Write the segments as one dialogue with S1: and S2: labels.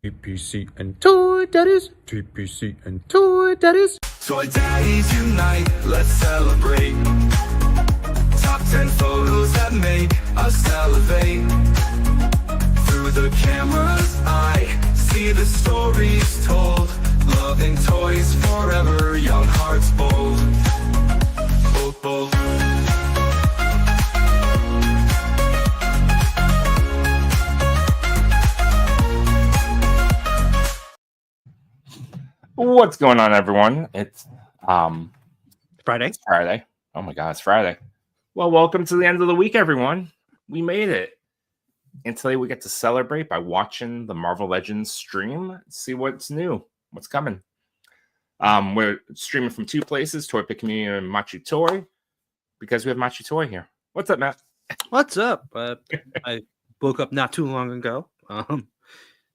S1: TPC and Toy Daddies, TPC and Toy Daddies.
S2: Toy Daddies unite, let's celebrate. Top 10 photos that make us salivate. Through the camera's eye, see the stories told. Loving toys forever, young hearts bold. Bold, bold.
S3: What's going on, everyone? It's
S4: Friday.
S3: Friday. Oh my God, it's Friday. Well, welcome to the end of the week, everyone. We made it. And today we get to celebrate by watching the Marvel Legends stream, see what's new, what's coming. We're streaming from two places, Toy Pick Community and Machi Toy, because we have Machi Toy here. What's up, Matt?
S4: What's up? I woke up not too long ago.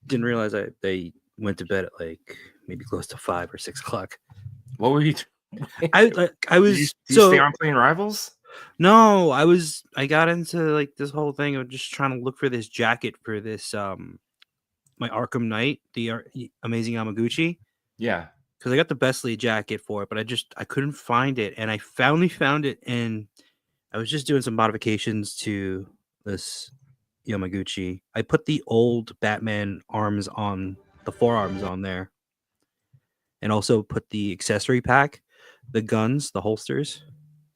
S4: Didn't realize they went to bed at like maybe close to 5 or 6 o'clock.
S3: What were you
S4: I was
S3: Did you stay on playing Rivals?
S4: No, I got into like this whole thing of just trying to look for this jacket for this my Arkham Knight, the Amazing Yamaguchi.
S3: Yeah.
S4: Because I got the Best Lead jacket for it, but I couldn't find it, and I finally found it, and I was just doing some modifications to this Yamaguchi. I put the old Batman arms on the forearms on there, and also put the accessory pack, the guns, the holsters,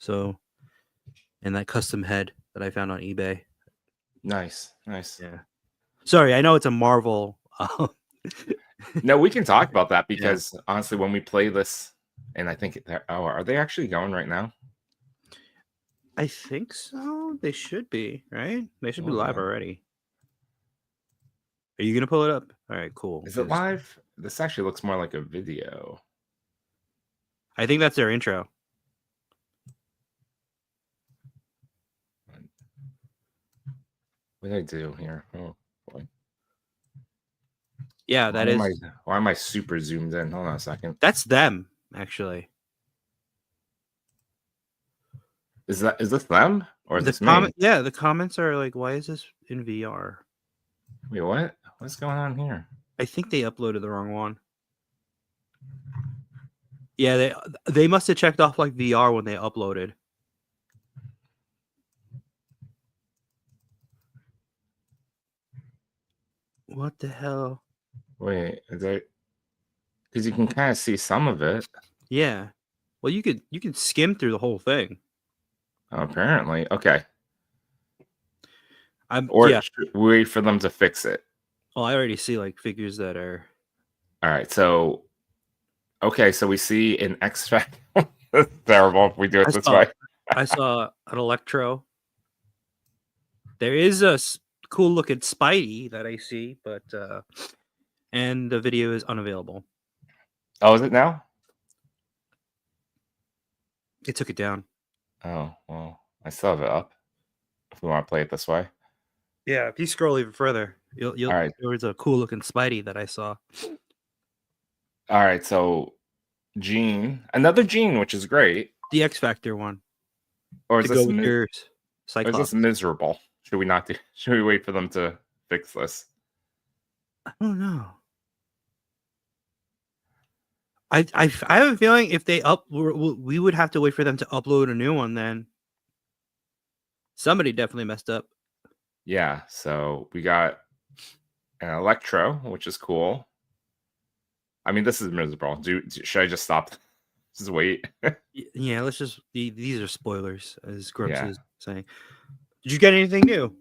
S4: and that custom head that I found on eBay.
S3: Nice.
S4: Yeah. Sorry, I know it's a Marvel.
S3: No, we can talk about that because honestly, when we play this, and I think are they actually going right now?
S4: I think so. They should be, right? They should be live already. Are you gonna pull it up? All right, cool.
S3: Is it live? This actually looks more like a video.
S4: I think that's their intro.
S3: What did I do here? Oh boy.
S4: Yeah, that is.
S3: Why am I super zoomed in? Hold on a second.
S4: That's them, actually.
S3: Is this them or is this
S4: me?
S3: Yeah,
S4: the comments are like, "Why is this in VR?"
S3: Wait, what? What's going on here?
S4: I think they uploaded the wrong one. Yeah, they must have checked off like VR when they uploaded. What the hell?
S3: Wait, is that because you can kind of see some of it?
S4: Yeah. Well, you can skim through the whole thing.
S3: Oh, apparently, okay. Should we wait for them to fix it?
S4: Well, I already see like figures that are.
S3: All right, so okay, so we see an X-Factor. That's terrible if we do it this way.
S4: I saw an Electro. There is a cool looking Spidey that I see, but and the video is unavailable.
S3: Oh, is it now?
S4: It took it down.
S3: Oh, well, I still have it up if we want to play it this way.
S4: Yeah, if you scroll even further, you'll
S3: all right.
S4: There was a cool looking Spidey that I saw.
S3: All right, so another Gene, which is great.
S4: The X Factor one.
S3: Or is
S4: this
S3: miserable? Should we not do? Should we wait for them to fix this?
S4: I don't know. I have a feeling if they we would have to wait for them to upload a new one. Then somebody definitely messed up.
S3: Yeah, so we got an Electro, which is cool. I mean, this is miserable. Should I just stop? Just wait.
S4: Yeah, let's just. These are spoilers, as Grumps is saying. Did you get anything new?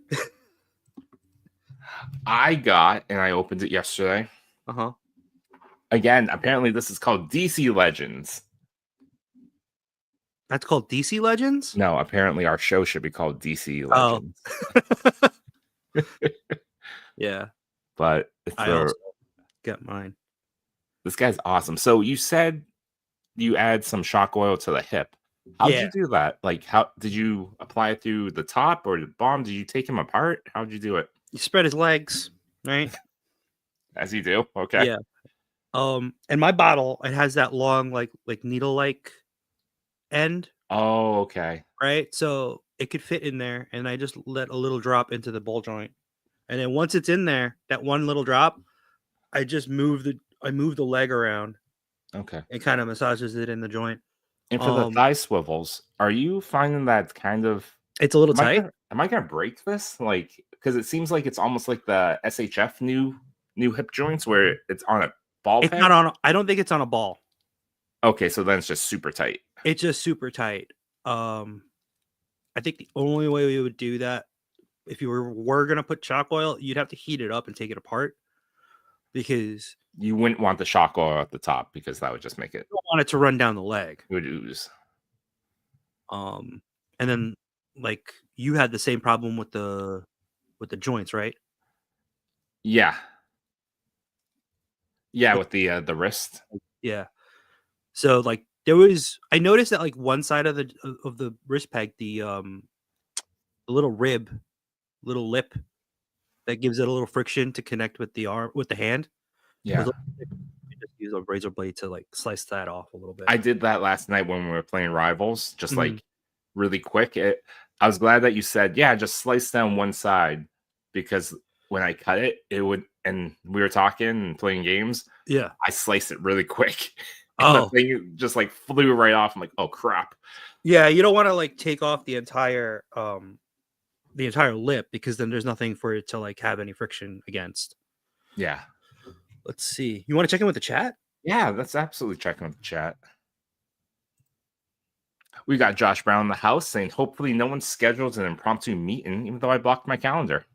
S3: I got, and I opened it yesterday. Again, apparently this is called DC Legends.
S4: That's called DC Legends?
S3: No, apparently our show should be called DC Legends.
S4: Oh. Yeah.
S3: But
S4: I also got mine.
S3: This guy's awesome. So you said you add some shock oil to the hip. How did you do that? Like, how did you apply it through the top or the bottom? Did you take him apart? How did you do it?
S4: You spread his legs, right?
S3: As you do. Okay.
S4: Yeah. And my bottle, it has that long, like needle-like end.
S3: Oh, okay.
S4: Right. So it could fit in there, and I just let a little drop into the ball joint, and then once it's in there, that one little drop, I just move the leg around
S3: Okay.
S4: and kind of massages it in the joint.
S3: And for the thigh swivels, are you finding that kind of
S4: It's a little tight.
S3: am I gonna break this? Like, because it seems like it's almost like the SHF new hip joints where it's on a ball
S4: It's
S3: peg.
S4: not on. I don't think it's on a ball.
S3: Okay, so then it's just super tight.
S4: It's just super tight. I think the only way we would do that, if you were gonna put chalk oil, you'd have to heat it up and take it apart, because
S3: You wouldn't want the shock oil at the top because that would just make it
S4: you don't want it to run down the leg.
S3: it would ooze.
S4: And then like you had the same problem with the joints, right?
S3: Yeah. Yeah, with the wrist.
S4: Yeah. So like I noticed that like one side of the wrist peg, the little lip that gives it a little friction to connect with the arm with the hand.
S3: Yeah.
S4: You just use a razor blade to like slice that off a little bit.
S3: I did that last night when we were playing Rivals, just
S4: Mhm.
S3: like really quick. I was glad that you said, yeah, just slice down one side, because when I cut it, it would, and we were talking and playing games.
S4: Yeah.
S3: I sliced it really quick. And the thing just like flew right off. I'm like, oh crap.
S4: Yeah, you don't want to like take off the entire lip, because then there's nothing for it to like have any friction against.
S3: Yeah.
S4: Let's see. You want to check in with the chat?
S3: Yeah, that's absolutely checking with the chat. We got Josh Brown in the house saying, hopefully no one schedules an impromptu meeting, even though I blocked my calendar.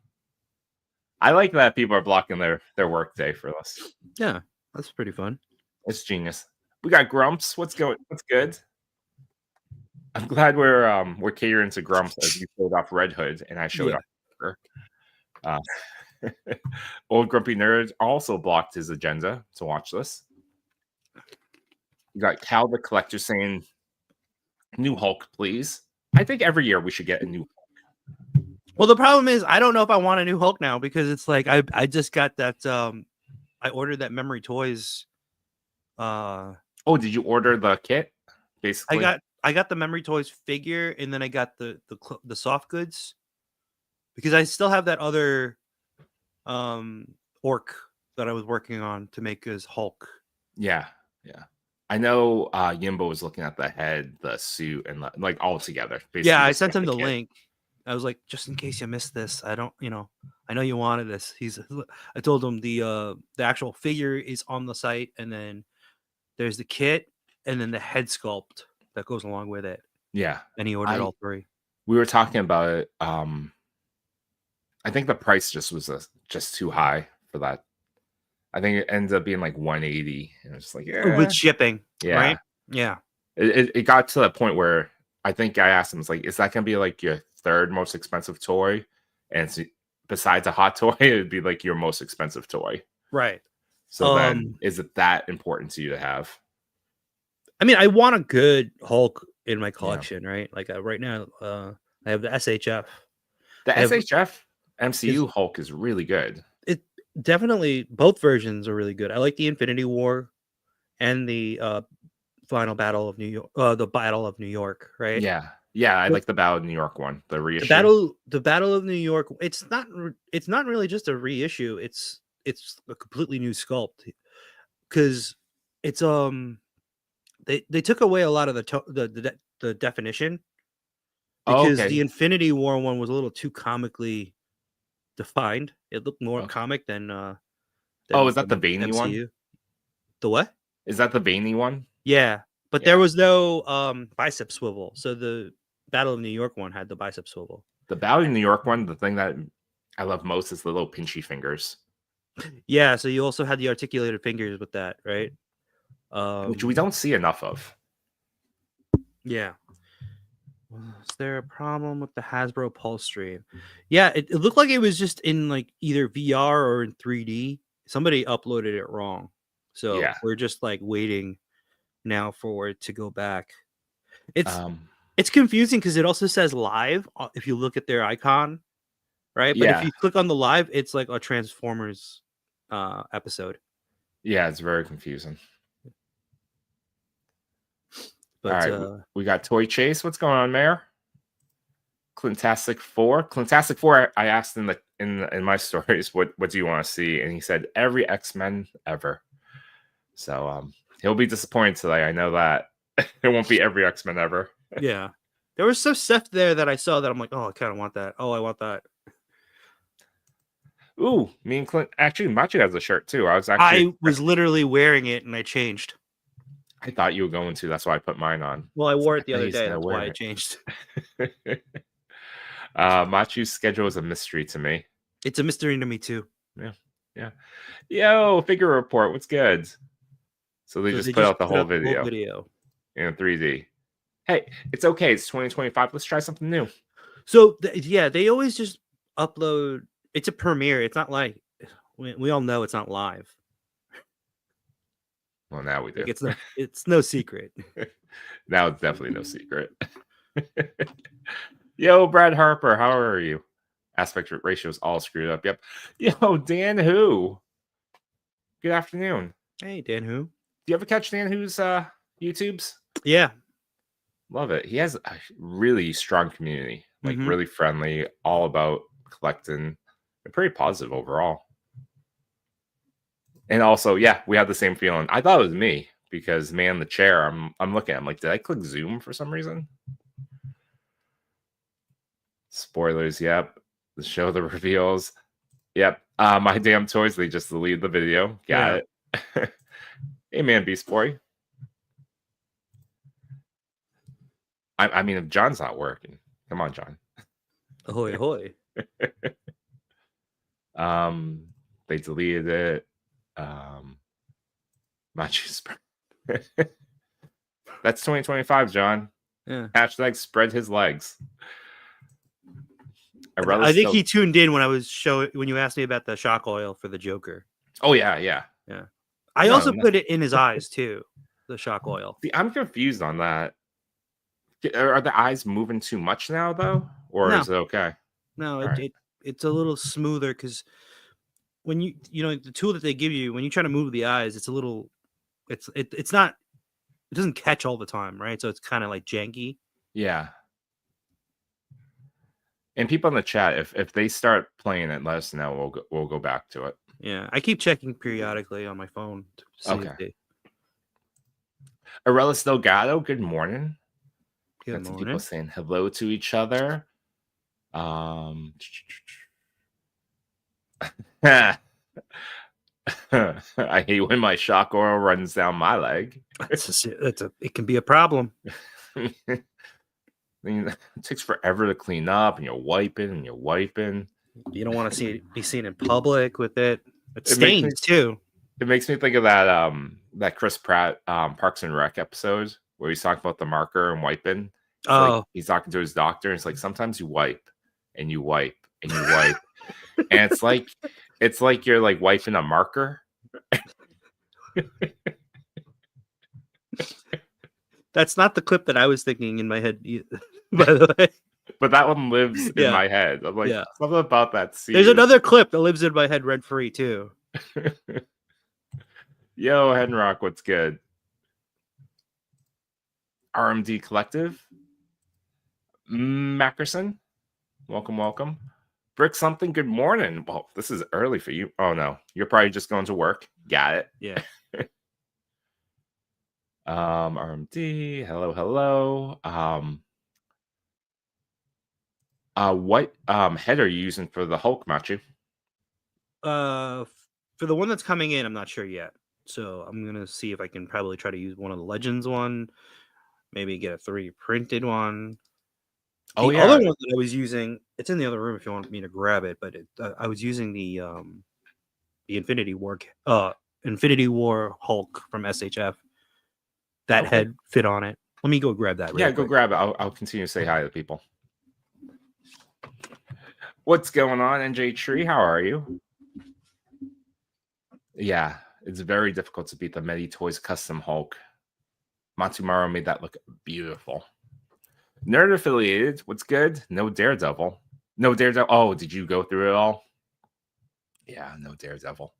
S3: I like that people are blocking their work day for us.
S4: Yeah, that's pretty fun.
S3: It's genius. We got Grumps. What's good? I'm glad we're catering to Grumps as you showed off Red Hood and I showed off. Old Grumpy Nerd also blocked his agenda to watch this. You got Cal the Collector saying, new Hulk, please. I think every year we should get a new Hulk.
S4: Well, the problem is I don't know if I want a new Hulk now, because it's like I just got that I ordered that Memory Toys.
S3: Oh, did you order the kit? Basically,
S4: I got the Memory Toys figure, and then I got the soft goods, because I still have that other orc that I was working on to make as Hulk.
S3: Yeah. I know Yimbo was looking at the head, the suit, and like all together.
S4: Yeah, I sent him the link. I was like, just in case you missed this, I know you wanted this. I told him the actual figure is on the site, and then there's the kit, and then the head sculpt that goes along with it.
S3: Yeah.
S4: And he ordered all three.
S3: We were talking about it. I think the price just was just too high for that. I think it ends up being like 180, and it's like, yeah,
S4: with shipping.
S3: Yeah.
S4: Right? Yeah.
S3: It got to that point where I think I asked him, it's like, is that gonna be like your third most expensive toy? And besides a hot toy, it would be like your most expensive toy.
S4: Right.
S3: So then is it that important to you to have?
S4: I mean, I want a good Hulk in my collection, right? Like right now, I have the SHF.
S3: The SHF MCU Hulk is really good.
S4: It definitely, both versions are really good. I like the Infinity War and the Final Battle of New York, the Battle of New York, right?
S3: Yeah, I like the Battle of New York one, the reissue.
S4: The Battle of New York. It's not really just a reissue. It's a completely new sculpt, because it's they took away a lot of the definition, because the Infinity War one was a little too comically defined. It looked more comic than
S3: is that the veiny one?
S4: The what?
S3: Is that the veiny one?
S4: Yeah, but there was no bicep swivel. So the Battle of New York one had the bicep swivel.
S3: The Battle of New York one, the thing that I love most is the little pinchy fingers.
S4: Yeah, so you also had the articulated fingers with that, right?
S3: Which we don't see enough of.
S4: Yeah. Is there a problem with the Hasbro Pulse Stream? Yeah, it looked like it was just in like either VR or in 3D. Somebody uploaded it wrong. So we're just like waiting now for it to go back. It's confusing because it also says live if you look at their icon, right? But if you click on the live, it's like a Transformers episode.
S3: Yeah, it's very confusing.
S4: But,
S3: all right, we got Toy Chase. What's going on, Mayor? Clintastic 4. Clintastic 4, I asked in in my stories, what do you want to see? And he said every X-Men ever. So he'll be disappointed today. I know that. It won't be every X-Men ever.
S4: Yeah. There was some stuff there that I saw that I'm like, oh, I kind of want that. Oh, I want that.
S3: Ooh, me and Clint actually Machi has a shirt too.
S4: I was literally wearing it and I changed.
S3: I thought you were going to. That's why I put mine on.
S4: Well, I wore it the
S3: Hey,
S4: other
S3: he's
S4: day.
S3: gonna
S4: That's
S3: wear
S4: why I
S3: it.
S4: changed.
S3: Machu's schedule is a mystery to me.
S4: It's a mystery to me too.
S3: Yeah. Yo, figure report. What's good? So they just put out the whole video in 3D. Hey, it's okay. It's 2025. Let's try something new.
S4: So yeah, they always just upload. It's a premiere. It's not like we all know it's not live.
S3: Well, now we do.
S4: Like it's no secret.
S3: Now it's definitely no secret. Yo, Brad Harper, how are you? Aspect ratio is all screwed up. Yep. Yo, Dan Who. Good afternoon.
S4: Hey, Dan Who.
S3: Do you ever catch Dan Who's YouTubes?
S4: Yeah.
S3: Love it. He has a really strong community, like really friendly, all about collecting. They're pretty positive overall. And also, yeah, we had the same feeling. I thought it was me because man, the chair, I'm looking at him like, did I click Zoom for some reason? Spoilers, yep. The show, the reveals. Yep. My damn toys, they just deleted the video. Got it. Hey man, Beast Boy. I mean, if John's not working, come on, John.
S4: Ahoy, ahoy.
S3: They deleted it. Machu's. That's 2025, John.
S4: Yeah.
S3: Hashtag spread his legs.
S4: I think he tuned in when I was when you asked me about the shock oil for the Joker.
S3: Oh yeah.
S4: I also put it in his eyes too. The shock oil.
S3: See, I'm confused on that. Are the eyes moving too much now, though, or is it okay?
S4: No, it's a little smoother because when you the tool that they give you when you try to move the eyes, it's a little, it's not, it doesn't catch all the time, right? So it's kind of like janky.
S3: Yeah. And people in the chat, if they start playing it, let us know. We'll go back to it.
S4: Yeah, I keep checking periodically on my phone to see if they...
S3: Arelis Delgado, good morning.
S4: Good morning.
S3: People saying hello to each other. I hate when my shock oil runs down my leg.
S4: It can be a problem.
S3: It takes forever to clean up, and you're wiping.
S4: You don't want to be seen in public with it. It stains too.
S3: It makes me think of that Chris Pratt Parks and Rec episode where he's talking about the marker and wiping. Like he's talking to his doctor, and it's like sometimes you wipe and you wipe and you wipe, and it's like you're like wiping a marker.
S4: That's not the clip that I was thinking in my head, by the way.
S3: But that one lives in my head. I'm like, something about that scene.
S4: There's another clip that lives in my head rent free too.
S3: Yo, Henrock, what's good? RMD Collective. Mackerson, welcome. Brick something, good morning. Well, this is early for you. Oh no, you're probably just going to work. Got it.
S4: Yeah.
S3: RMD, hello. What head are you using for the Hulk, Machu?
S4: For the one that's coming in, I'm not sure yet. So I'm gonna see if I can probably try to use one of the Legends one. Maybe get a 3D printed one. The other one that I was using, it's in the other room if you want me to grab it. But I was using the Infinity War Hulk from SHF. That head fit on it. Let me go grab that.
S3: Yeah, go grab it. I'll continue to say hi to people. What's going on, NJ Tree? How are you? Yeah, it's very difficult to beat the Medi Toys Custom Hulk. Matsumaro made that look beautiful. Nerd affiliated. What's good? No Daredevil. Oh, did you go through it all? Yeah, no Daredevil.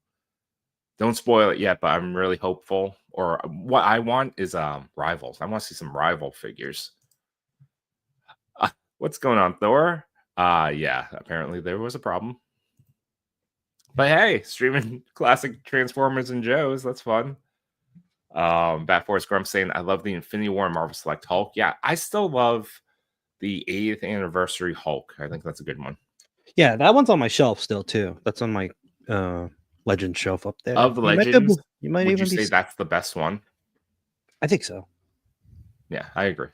S3: Don't spoil it yet, but I'm really hopeful. Or what I want is rivals. I want to see some rival figures. What's going on, Thor? Yeah, apparently there was a problem. But hey, streaming classic Transformers and Joes, that's fun. Bat Force Grump saying, I love the Infinity War and Marvel Select Hulk. Yeah, I still love the 80th anniversary Hulk. I think that's a good one.
S4: Yeah, that one's on my shelf still too. That's on my Legend shelf up there.
S3: Of the
S4: You might be
S3: Legends,
S4: able- you might
S3: would
S4: even
S3: you
S4: be.
S3: say that's the best one?
S4: I think so.
S3: Yeah, I agree.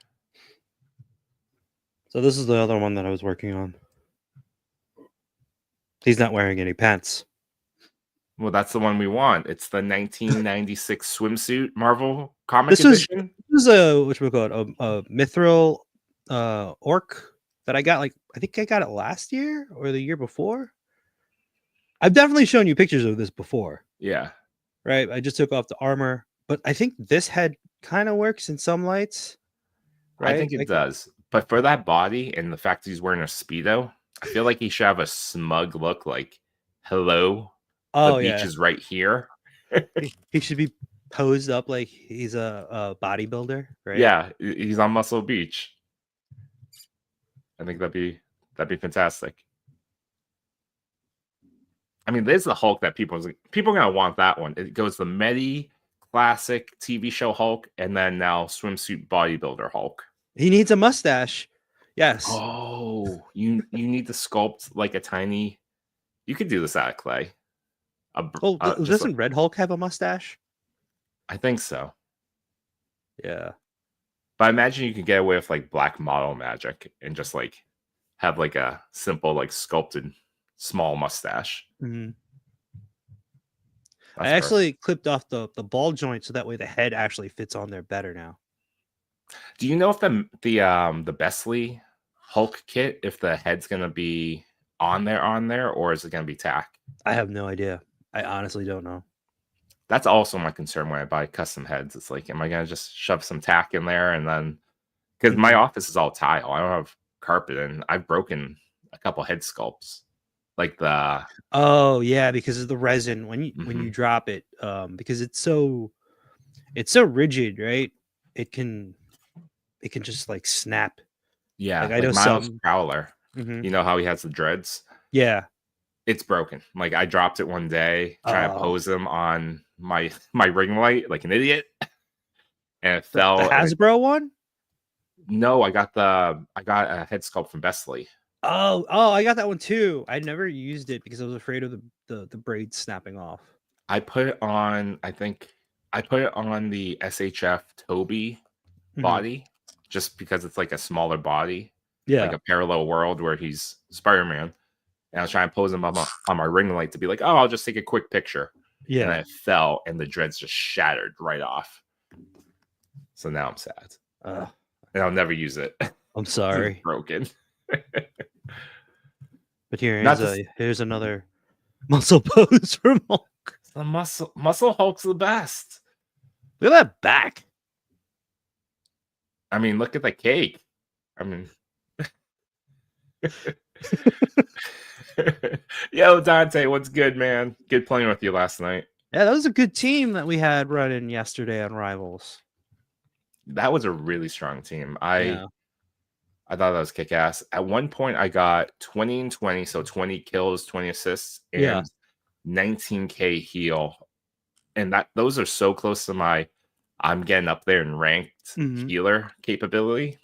S4: So this is the other one that I was working on. He's not wearing any pants.
S3: Well, that's the one we want. It's the 1996 swimsuit Marvel comic
S4: This was
S3: edition.
S4: a what we call it a mithril orc that I got. Like I think I got it last year or the year before. I've definitely shown you pictures of this before.
S3: Yeah.
S4: Right. I just took off the armor, but I think this head kind of works in some lights. Right.
S3: I think it does. But for that body and the fact that he's wearing a Speedo, I feel like he should have a smug look like, hello, the beach is right here.
S4: He should be posed up like he's a bodybuilder, right?
S3: Yeah, he's on Muscle Beach. I think that'd be fantastic. I mean, there's the Hulk that people are gonna want that one. It goes the Medi classic TV show Hulk, and then now swimsuit bodybuilder Hulk.
S4: He needs a mustache. Yes.
S3: Oh, you need to sculpt like a tiny. You could do this out of clay.
S4: Doesn't Red Hulk have a mustache?
S3: I think so.
S4: Yeah.
S3: But I imagine you could get away with like black model magic and just like have like a simple like sculpted small mustache.
S4: Mm-hmm. I actually clipped off the ball joint so that way the head actually fits on there better now.
S3: Do you know if the Besley Hulk kit, if the head's gonna be on there, or is it gonna be tack?
S4: I have no idea. I honestly don't know.
S3: That's also my concern when I buy custom heads. It's like, am I gonna just shove some tack in there and then because my office is all tile, I don't have carpet, and I've broken a couple head sculpts. Like the
S4: because of the resin when you drop it, because it's so rigid, right? It can just like snap.
S3: Yeah,
S4: like
S3: I know Miles Prowler. You know how he has the dreads?
S4: Yeah,
S3: it's broken. Like I dropped it one day trying to pose him on my ring light like an idiot, and it fell.
S4: The Hasbro one?
S3: No, I got a head sculpt from Besley.
S4: Oh, I got that one too. I never used it because I was afraid of the braids snapping off.
S3: I put it on. I think I put it on the SHF Toby body just because it's like a smaller body.
S4: Yeah,
S3: like a parallel world where he's Spider-Man. And I was trying to pose him on my ring light to be like, oh, I'll just take a quick picture.
S4: Yeah.
S3: And it fell and the dreads just shattered right off. So now I'm sad. And I'll never use it.
S4: I'm sorry.
S3: It's broken.
S4: But here's another muscle pose from Hulk.
S3: The muscle Hulk's the best.
S4: Look at that back.
S3: I mean, look at the cake. I mean, yo, Dante, what's good, man? Good playing with you last night.
S4: Yeah, that was a good team that we had running yesterday on Rivals.
S3: That was a really strong team. I thought that was kick-ass. At one point, I got 20 and 20, so 20 kills, 20 assists, and 19k heal. And those are so close to my I'm getting up there in ranked healer capability.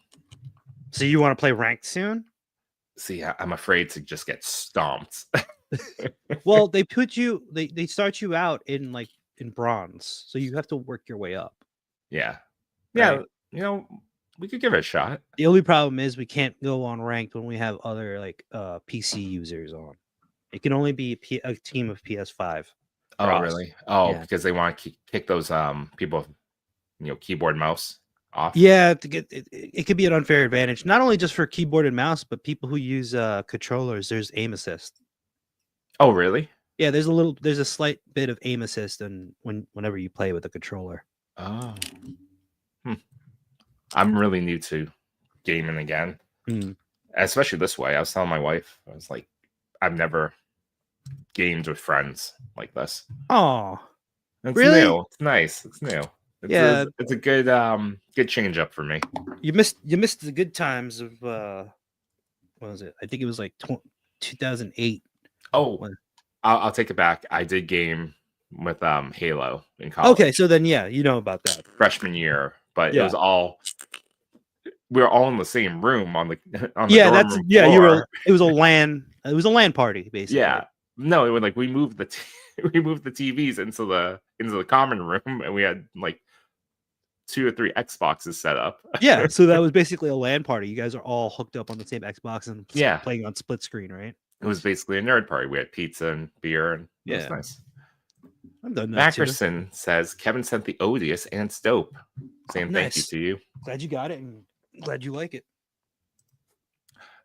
S4: So you want to play ranked soon?
S3: See, I'm afraid to just get stomped.
S4: Well, they put you they start you out in bronze, so you have to work your way up.
S3: Yeah.
S4: Right?
S3: We could give it a shot.
S4: The only problem is we can't go on ranked when we have other PC users on. It can only be a team of PS5.
S3: Oh, really? Oh, because they want to kick those people, keyboard mouse off.
S4: Yeah, it could be an unfair advantage, not only just for keyboard and mouse, but people who use controllers. There's aim assist.
S3: Oh, really?
S4: Yeah, there's a slight bit of aim assist whenever you play with a controller.
S3: Oh. I'm really new to gaming again, especially this way. I was telling my wife, I was like, I've never gamed with friends like this.
S4: Oh,
S3: it's
S4: really?
S3: New. It's nice. It's new. It's a good change up for me.
S4: You missed the good times of what was it? I think it was like 2008.
S3: Oh, I'll take it back. I did game with Halo in college.
S4: Okay, so then yeah, you know about that.
S3: Freshman year, but it
S4: Yeah.
S3: was all we were all in the same room on the
S4: Yeah,
S3: dorm
S4: that's
S3: room
S4: yeah.
S3: floor.
S4: It was a LAN. It was a LAN party basically.
S3: Yeah. No, it was like we moved the we moved the TVs into the common room, and we had like 2 or 3 Xboxes set up.
S4: Yeah, so that was basically a LAN party. You guys are all hooked up on the same Xbox and
S3: Yeah.
S4: playing on split screen, right?
S3: It was basically a nerd party. We had pizza and beer, and it was
S4: Yeah.
S3: nice.
S4: I've done that too.
S3: Mackerson says Kevin sent the odious and it's dope. Saying thank you
S4: Nice.
S3: to you.
S4: Glad you got it and glad you like it.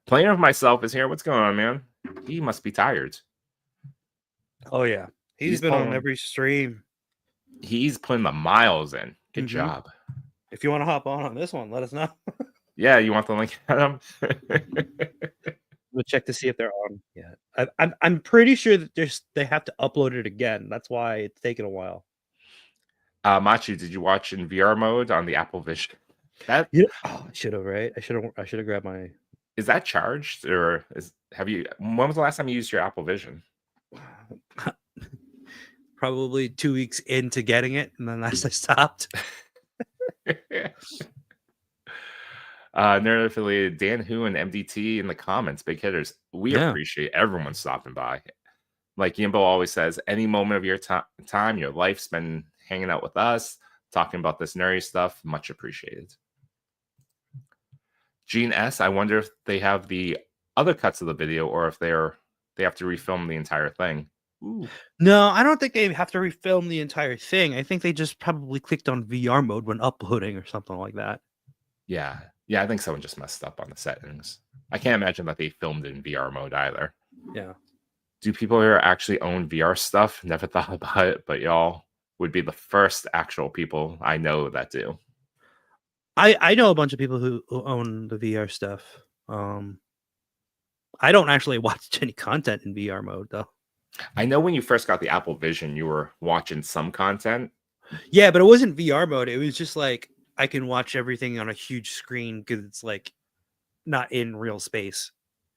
S3: Playing with myself is here. What's going on, man? He must be tired.
S4: Oh yeah, he's been on every stream.
S3: He's putting the miles in. Good
S4: Mhm.
S3: job.
S4: If you want to hop on this one, let us know.
S3: Yeah, you want the link, Adam?
S4: We'll check to see if they're on yet. I'm pretty sure that they have to upload it again. That's why it's taken a while.
S3: Machu, did you watch in VR mode on the Apple Vision? That
S4: Yeah. Oh, I should have, right? I should have grabbed my.
S3: is that charged, or have you? When was the last time you used your Apple Vision?
S4: Probably 2 weeks into getting it, and then last I stopped.
S3: Nerd affiliated Dan Hu and MDT in the comments, big hitters. We appreciate everyone stopping by. Like Yimbo always says, any moment of your time, your life spent hanging out with us, talking about this nerdy stuff, much appreciated. Gene S, I wonder if they have the other cuts of the video or if they have to refilm the entire thing. Ooh.
S4: No, I don't think they have to refilm the entire thing. I think they just probably clicked on VR mode when uploading or something like that.
S3: Yeah. Yeah, I think someone just messed up on the settings. I can't imagine that they filmed it in VR mode either.
S4: Yeah.
S3: Do people here actually own VR stuff? Never thought about it, but y'all would be the first actual people I know that do.
S4: I know a bunch of people who own the VR stuff. I don't actually watch any content in VR mode though.
S3: I know when you first got the Apple Vision, you were watching some content.
S4: Yeah, but it wasn't VR mode. It was just like I can watch everything on a huge screen because it's like not in real space.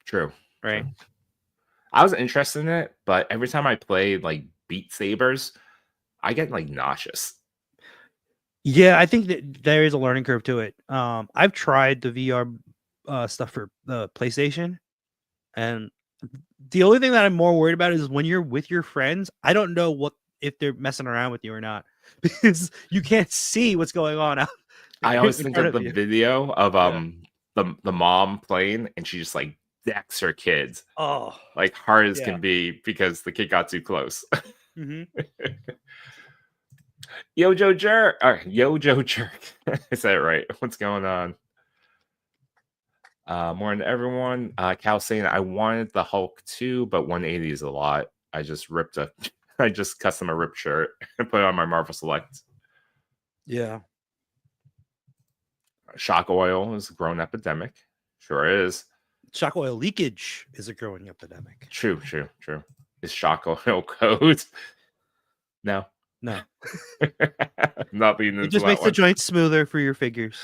S3: True.
S4: Right.
S3: True. I was interested in it, but every time I play like Beat Sabers, I get like nauseous.
S4: Yeah, I think that there is a learning curve to it. I've tried the VR stuff for the PlayStation, and the only thing that I'm more worried about is when you're with your friends. I don't know if they're messing around with you or not because you can't see what's going on out.
S3: I always think of the video of the mom playing, and she just like decks her kids.
S4: Oh,
S3: like hard as can be because the kid got too close.
S4: Mm-hmm.
S3: Yo Joe Jerk. Yo Joe Jerk. I said it right. What's going on? Morning to everyone. Cal saying I wanted the Hulk too, but 180 is a lot. I just custom a ripped shirt and put it on my Marvel Select.
S4: Yeah.
S3: Shock oil is a growing epidemic. Sure is.
S4: Shock oil leakage is a growing epidemic.
S3: True. Is shock oil code? No. Not being into
S4: it just makes the joints smoother for your figures.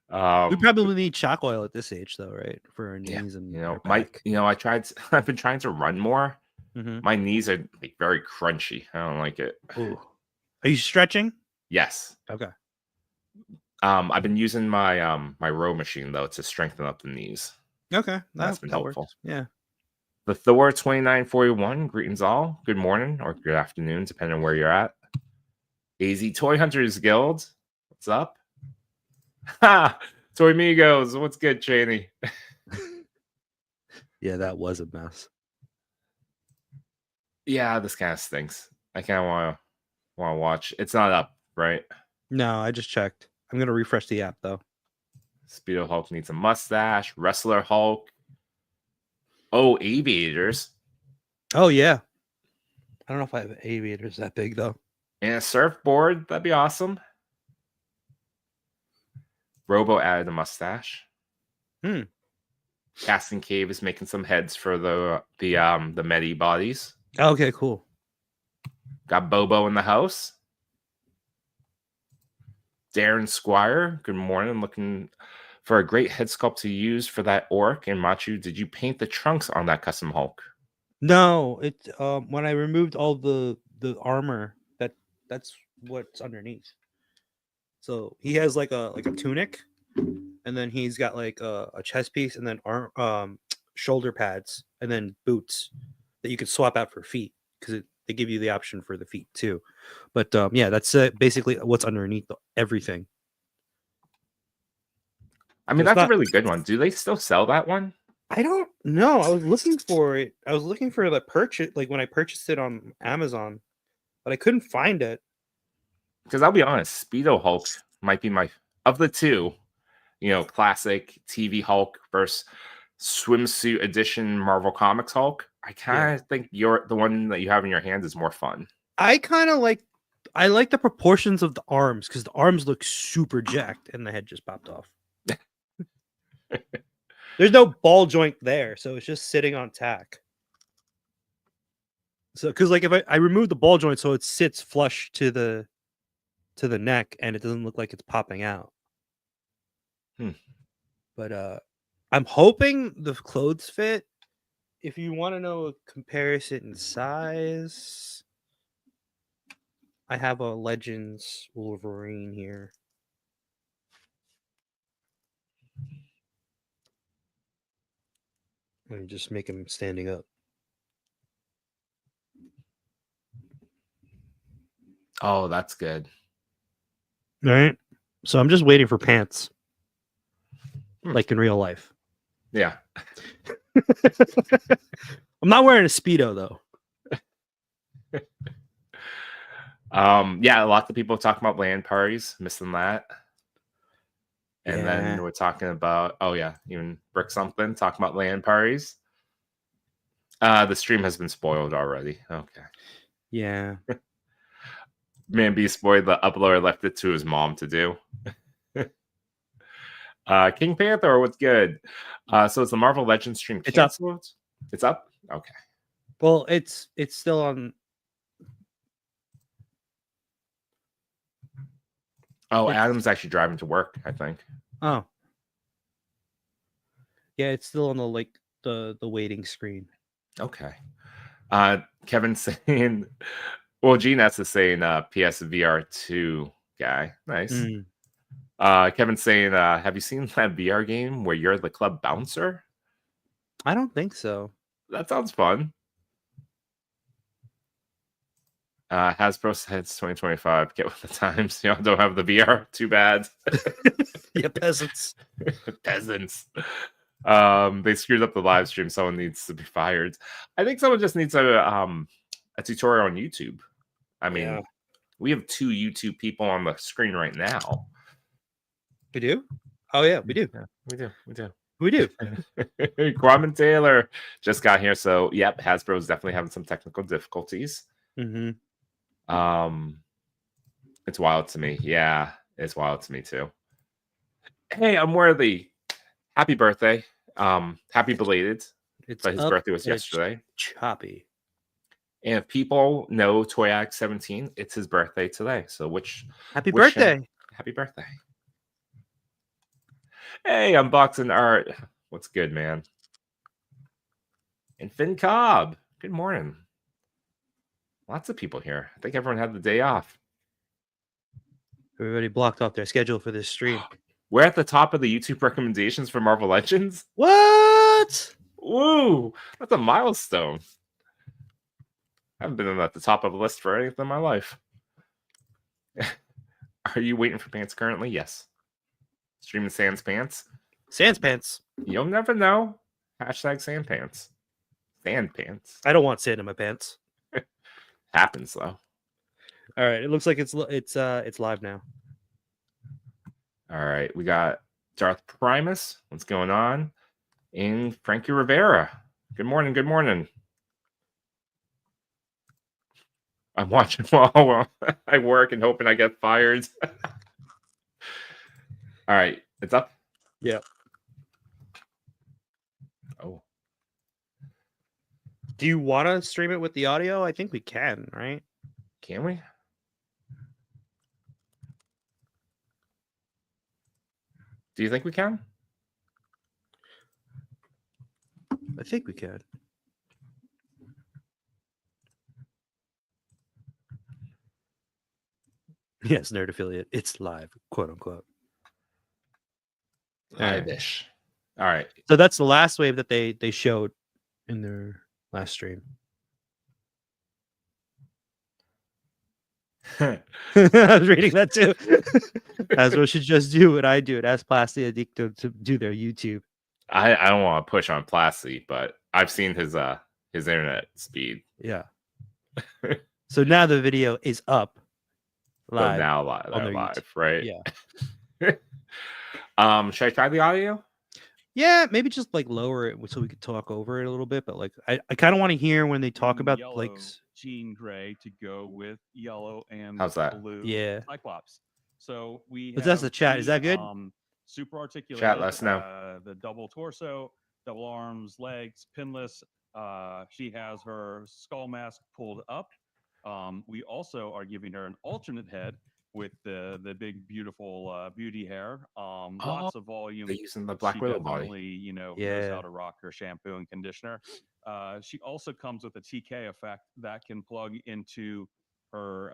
S4: We probably need shock oil at this age, though, right? For our knees and
S3: I've been trying to run more.
S4: Mm-hmm.
S3: My knees are like very crunchy. I don't like it.
S4: Ooh. Are you stretching?
S3: Yes.
S4: Okay.
S3: I've been using my my row machine though to strengthen up the knees.
S4: Okay,
S3: that's been helpful.
S4: Works. Yeah.
S3: The Thor 2941. Greetings all. Good morning or good afternoon, depending on where you're at. AZ Toy Hunters Guild. What's up? Ha! Toy Migos. What's good, Cheney?
S4: Yeah, that was a mess.
S3: Yeah, this kind of stinks. I kind of want to watch. It's not up, right?
S4: No, I just checked. I'm gonna refresh the app though.
S3: Speedo Hulk needs a mustache. Wrestler Hulk. Oh, aviators.
S4: Oh yeah. I don't know if I have aviators that big though.
S3: And a surfboard. That'd be awesome. Robo added a mustache. Casting Cave is making some heads for the Medi bodies.
S4: Okay, cool.
S3: Got Bobo in the house. Darren Squire, good morning. Looking for a great head sculpt to use for that orc. And Machu, did you paint the trunks on that custom Hulk?
S4: No, it when I removed all the armor, that's what's underneath. So he has like a tunic, and then he's got like a chest piece, and then shoulder pads, and then boots that you can swap out for feet because they give you the option for the feet too. But yeah, that's basically what's underneath everything.
S3: I mean,
S4: So it's
S3: that's a
S4: not.
S3: really good one. Do they still sell that one?
S4: I don't know. I was looking for it. I was looking for the purchase, like when I purchased it on Amazon, but I couldn't find it.
S3: Because I'll be honest, Speedo Hulk might be my of the two. Classic TV Hulk versus swimsuit edition Marvel Comics Hulk. I kind of think the one that you have in your hand is more fun.
S4: I kind of like. I like the proportions of the arms because the arms look super jacked, and the head just popped off. There's no ball joint there, so it's just sitting on tack. So, because like if I remove the ball joint, so it sits flush to the neck, and it doesn't look like it's popping out. But I'm hoping the clothes fit. If you want to know a comparison in size, I have a Legends Wolverine here. Let me just make him standing up.
S3: Oh, that's good.
S4: All right. So I'm just waiting for pants. Like in real life.
S3: Yeah.
S4: I'm not wearing a Speedo though.
S3: Yeah, lots of people talking about LAN parties, missing that. And then we're talking about, even Brick Something talking about LAN parties. The stream has been spoiled already. Okay.
S4: Yeah.
S3: Man, be spoiled. The uploader left it to his mom to do. King Panther, what's good? So it's the Marvel Legends stream canceled? It's up? Okay.
S4: Well, it's still on.
S3: Oh, Adam's actually driving to work, I think.
S4: Oh. Yeah, it's still on the waiting screen.
S3: Okay. Kevin saying, well, GNS is saying PSVR 2 guy. Nice. Kevin saying, have you seen that VR game where you're the club bouncer?
S4: I don't think so.
S3: That sounds fun. Hasbro says 2025. Get with the times. Don't have the VR. Too bad.
S4: Yeah, peasants.
S3: Peasants. They screwed up the live stream. Someone needs to be fired. I think someone just needs a tutorial on YouTube. I mean, we have 2 YouTube people on the screen right now.
S4: We do? Oh yeah, we do.
S3: Yeah, we do.
S4: We do.
S3: Kwame Taylor just got here, so yep, Hasbro is definitely having some technical difficulties.
S4: Mm-hmm.
S3: It's wild to me. Yeah, it's wild to me too. Hey, I'm worthy. Happy birthday. Happy belated. His birthday was yesterday.
S4: Choppy.
S3: And if people know Toy Act 17, it's his birthday today. So
S4: happy birthday.
S3: Happy birthday. Hey, unboxing art. What's good, man? And Finn Cobb. Good morning. Lots of people here. I think everyone had the day off.
S4: Everybody blocked off their schedule for this stream.
S3: We're at the top of the YouTube recommendations for Marvel Legends.
S4: What?
S3: Woo! That's a milestone. I haven't been at the top of the list for anything in my life. Are you waiting for pants currently? Yes. Streaming Sans Pants.
S4: Sans Pants.
S3: You'll never know. Hashtag Sand Pants. Sand Pants.
S4: I don't want sand in my pants.
S3: Happens though.
S4: All right. It looks like it's live now.
S3: All right. We got Darth Primus. What's going on? And Frankie Rivera. Good morning. Good morning. I'm watching while I work and hoping I get fired. All right. It's up?
S4: Yeah.
S3: Oh.
S4: Do you want to stream it with the audio? I think we can, right?
S3: Can we? Do you think we can?
S4: I think we can. Yes, nerd affiliate. It's live, quote unquote. All right.
S3: Live-ish. All right.
S4: So that's the last wave that they showed in their last stream. I was reading that too. That's what should just do what I do. And ask Plasti Addicto to do their YouTube.
S3: I don't want to push on Plasti, but I've seen his internet speed.
S4: Yeah. So now the video is up live.
S3: So now
S4: on
S3: they're
S4: their
S3: live,
S4: YouTube.
S3: right?
S4: Yeah.
S3: Should I try the audio?
S4: Yeah, maybe just like lower it so we could talk over it a little bit. But like I kind of want to hear when they talk about
S5: yellow
S4: like
S5: Jean Grey to go with yellow and
S3: How's that?
S5: blue
S4: Yeah.
S5: Cyclops. So we
S4: But that's the chat. Is that good?
S5: Super articulated.
S3: Chat, let us know.
S5: The double torso, double arms, legs, pinless. She has her skull mask pulled up. We also are giving her an alternate head with the big beautiful beauty hair. Lots of volume.
S3: They're using the Black
S5: She
S3: Widow
S5: definitely,
S3: body.
S5: knows
S4: Yeah.
S5: how to rock her shampoo and conditioner. She also comes with a TK effect that can plug into her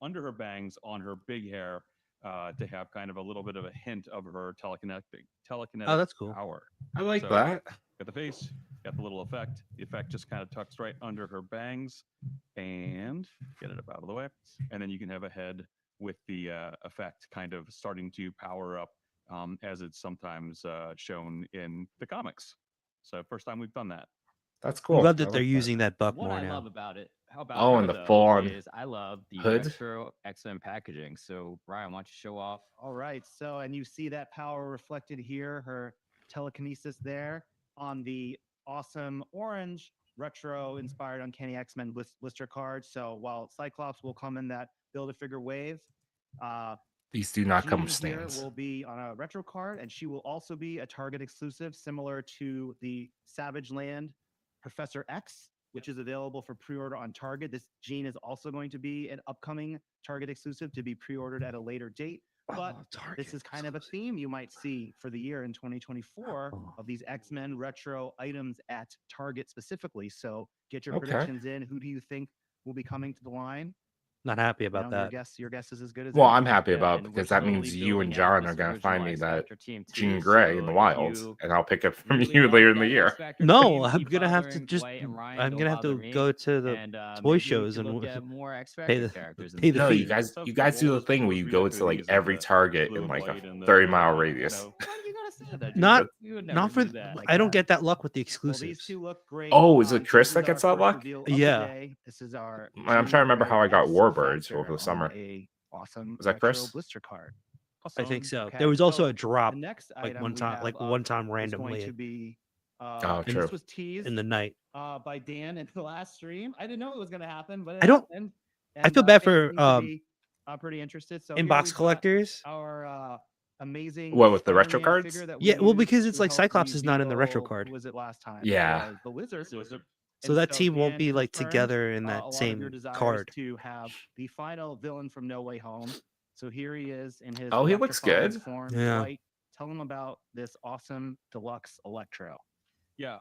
S5: under her bangs on her big hair to have kind of a little bit of a hint of her telekinetic
S4: Oh, that's cool.
S5: power.
S3: I like
S5: So-
S3: that.
S5: Got the face, got the little effect. The effect just kind of tucks right under her bangs, and get it up out of the way. And then you can have a head with the effect kind of starting to power up as it's sometimes shown in the comics. So first time we've done that.
S3: That's
S4: I'm
S3: cool.
S4: glad
S3: I
S4: that they're
S3: like
S4: using that buck
S6: What
S4: more
S6: I
S4: now.
S6: love about it, how about
S3: Oh,
S6: her,
S3: and the
S6: though,
S3: full-on
S6: is I love the
S3: hood.
S6: retro X-Men packaging. So Brian, why don't you show off?
S7: All right. So, and you see that power reflected here, her telekinesis there on the awesome orange retro inspired Uncanny X-Men blister card. So while Cyclops will come in that Build-A-Figure wave,
S3: These do not come
S7: Jean
S3: with
S7: here
S3: stands.
S7: will be on a retro card, and she will also be a Target exclusive, similar to the Savage Land Professor X, which is available for pre-order on Target. This Jean is also going to be an upcoming Target exclusive to be pre-ordered at a later date. But this is kind of a theme you might see for the year in 2024 of these X-Men retro items at Target specifically. So get your
S3: Okay.
S7: predictions in. Who do you think will be coming to the line?
S4: Not happy
S7: You
S4: about
S7: know,
S4: that.
S7: Your guess is as good as
S3: Well,
S7: any.
S3: I'm happy
S6: Yeah,
S3: about
S6: and we're
S3: because that
S6: totally
S3: means you and
S6: building out
S3: John
S6: this
S3: are going to find me
S6: original X
S3: that
S6: Factor team,
S3: Jean
S6: too,
S3: Grey in the
S6: so
S3: wild,
S6: you
S3: and I'll pick it from
S6: really
S3: you
S6: love
S3: later in
S6: that
S3: the year.
S6: X Factor
S4: No,
S6: team,
S4: I'm
S6: keep
S4: gonna have to
S6: bothering
S4: just.
S6: Dwight and Ryan,
S4: I'm
S6: don't
S4: gonna have to
S6: bother me,
S4: go to the
S6: and
S4: toy
S6: maybe we
S4: shows
S6: could
S4: and
S6: look at more X
S4: pay
S6: Factor
S4: the
S6: characters.
S4: pay the
S3: No,
S4: fee.
S3: you guys do the thing where you go to like every Target in like a 30-mile
S5: thirty-mile
S3: radius.
S6: Why do you gotta say that?
S4: Not-
S6: You would never
S4: Not for.
S6: do that.
S7: Like
S4: I don't
S7: that.
S4: get that luck with the
S7: Well,
S4: exclusives.
S7: these two look great.
S3: Oh, is it
S7: So
S3: Chris
S7: this
S3: that
S7: is
S3: gets
S7: our
S3: that
S7: first
S3: luck?
S7: reveal of the
S4: Yeah.
S7: day. This is our.
S3: I'm trying to remember how I got
S7: Jean
S3: Warbirds
S7: Factor
S3: over the
S7: on
S3: summer.
S7: A awesome
S3: Was that
S7: retro
S3: Chris?
S7: blister card.
S4: I think so.
S7: Okay,
S4: There was also
S7: so
S4: a drop
S7: The next
S4: like
S7: item
S4: one
S7: we
S4: time,
S7: have
S4: like
S7: up
S4: one time
S7: is going
S4: randomly
S7: to be.
S3: Oh,
S7: and
S3: true.
S7: This was teased
S4: in the night.
S7: by Dan in the last stream. I didn't know it was going to happen, but it
S4: I don't-
S7: happened.
S4: I feel bad for,
S7: fans seem to be, pretty interested. So here
S4: Inbox
S7: we've got
S4: collectors.
S7: our amazing.
S3: What, with the retro
S7: Spider-Man
S3: cards?
S7: figure that we
S4: Yeah, well,
S7: used
S4: because it's
S7: to
S4: like
S7: help
S4: Cyclops is not in the retro
S7: reveal-
S4: card.
S7: who was it last time?
S3: Yeah.
S7: It was the Wizard.
S4: So
S7: And
S4: that team won't
S7: Dan
S4: be like
S7: confirmed,
S4: together in
S7: a
S4: that
S7: lot of
S4: same
S7: your desires
S4: card.
S7: to have the final villain from No Way Home. So here he is in his.
S3: Oh, he looks
S7: electrifying
S3: good.
S7: Form.
S4: Yeah.
S7: Dwight, tell him about this awesome deluxe Electro.
S5: Yeah,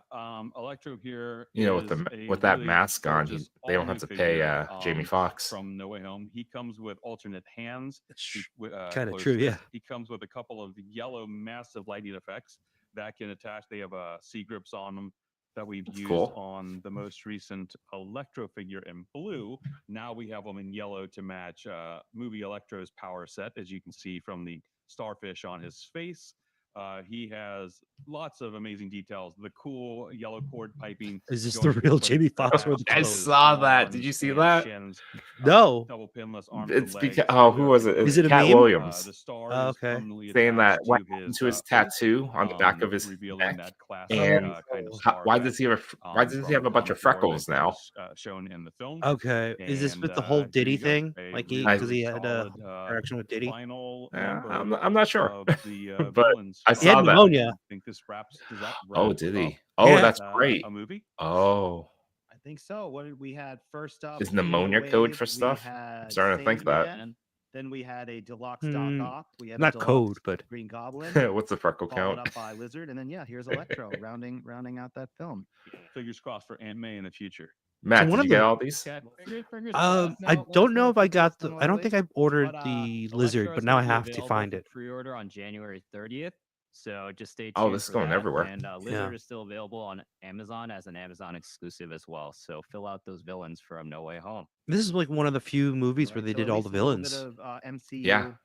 S5: Electro here.
S3: You know, with
S5: is
S3: the
S5: a
S3: with that
S5: really
S3: mask on,
S5: gorgeous
S3: they don't have
S5: all-new
S3: to pay
S5: figure,
S3: Jamie Foxx.
S5: from No Way Home. He comes with alternate hands.
S4: Kinda
S5: closed
S4: true, yeah.
S5: fist. He comes with a couple of yellow massive lighting effects that can attach. They have C grips on them that we've
S3: That's
S5: used
S3: cool.
S5: on the most recent Electro figure in blue. Now we have them in yellow to match movie Electro's power set, as you can see from the starfish on his face. He has lots of amazing details. The cool yellow cord piping.
S4: Is this
S5: going
S4: the
S5: to
S4: real
S5: place
S4: Jamie Foxx or the
S3: I
S4: clone?
S3: saw that. Did you see that?
S4: No.
S5: Double pinless arms
S3: It's
S5: and
S3: because
S5: legs.
S3: oh, who was it?
S4: Is
S3: It's
S4: it a
S3: Cat
S4: meme?
S3: Williams
S5: The star
S4: Oh,
S5: is
S4: okay.
S5: permanently
S3: saying that
S5: attached
S3: what happened to his
S5: face,
S3: tattoo on the back of his
S5: revealing
S3: neck.
S5: that classic
S3: And
S5: kind of
S4: Oh,
S5: star
S3: Why
S5: that,
S3: does he have why does he
S5: from
S3: have a bunch
S5: comic
S3: of
S5: lore
S3: freckles
S5: that
S3: now?
S5: was, shown in the film.
S4: Okay. Is this
S5: And,
S4: with the whole
S5: here
S4: Diddy
S5: you go,
S4: thing?
S5: a
S4: Like
S5: really,
S4: because
S5: really
S4: he had a
S5: solid,
S4: interaction with Diddy?
S5: final
S3: Yeah,
S5: number
S3: I'm not sure.
S5: of the
S3: But
S5: villains.
S3: I
S4: He had
S3: saw that.
S4: pneumonia.
S5: I think this does that
S3: Oh,
S5: wrap
S3: did
S5: up,
S3: he? Oh,
S4: Yeah.
S3: that's great.
S5: a movie?
S3: Oh,
S7: I think so. What did we had first up?
S3: Is
S7: in the
S3: pneumonia code
S7: wave,
S3: for
S7: we
S3: stuff?
S7: had
S3: starting to think that.
S7: Sandman, Then we had a deluxe
S4: Hmm,
S7: Doc Ock. We had a
S4: not
S7: deluxe
S4: code, but
S7: Green Goblin.
S3: What's the freckle
S7: Followed
S3: count?
S7: up by Lizard, and then here's Electro rounding out that film.
S5: Fingers crossed for Aunt May in the future.
S3: Matt,
S4: one
S3: did
S4: of
S3: you get
S4: the-
S3: all these?
S6: Cat figures, let
S4: I
S6: us know
S4: don't know
S6: if
S4: if I
S6: you
S4: got
S6: post
S4: the.
S6: them
S4: I don't
S6: early.
S4: think I've ordered
S6: But,
S4: the
S6: Electro
S4: lizard,
S6: is
S4: but now I
S6: gonna be
S4: have to
S6: available
S4: find
S6: for
S4: it.
S6: Pre-order on January 30th. So just stay tuned.
S3: Oh, this is
S6: for
S3: going
S6: that.
S3: everywhere.
S6: And Lizard
S4: Yeah.
S6: is still available on Amazon as an Amazon exclusive as well. So fill out those villains from No Way Home.
S4: This is like one of the few movies where
S7: Right,
S4: they
S7: so
S4: did
S7: at
S4: all
S7: least
S4: the
S7: a little bit
S4: villains.
S7: of MCU
S3: Yeah.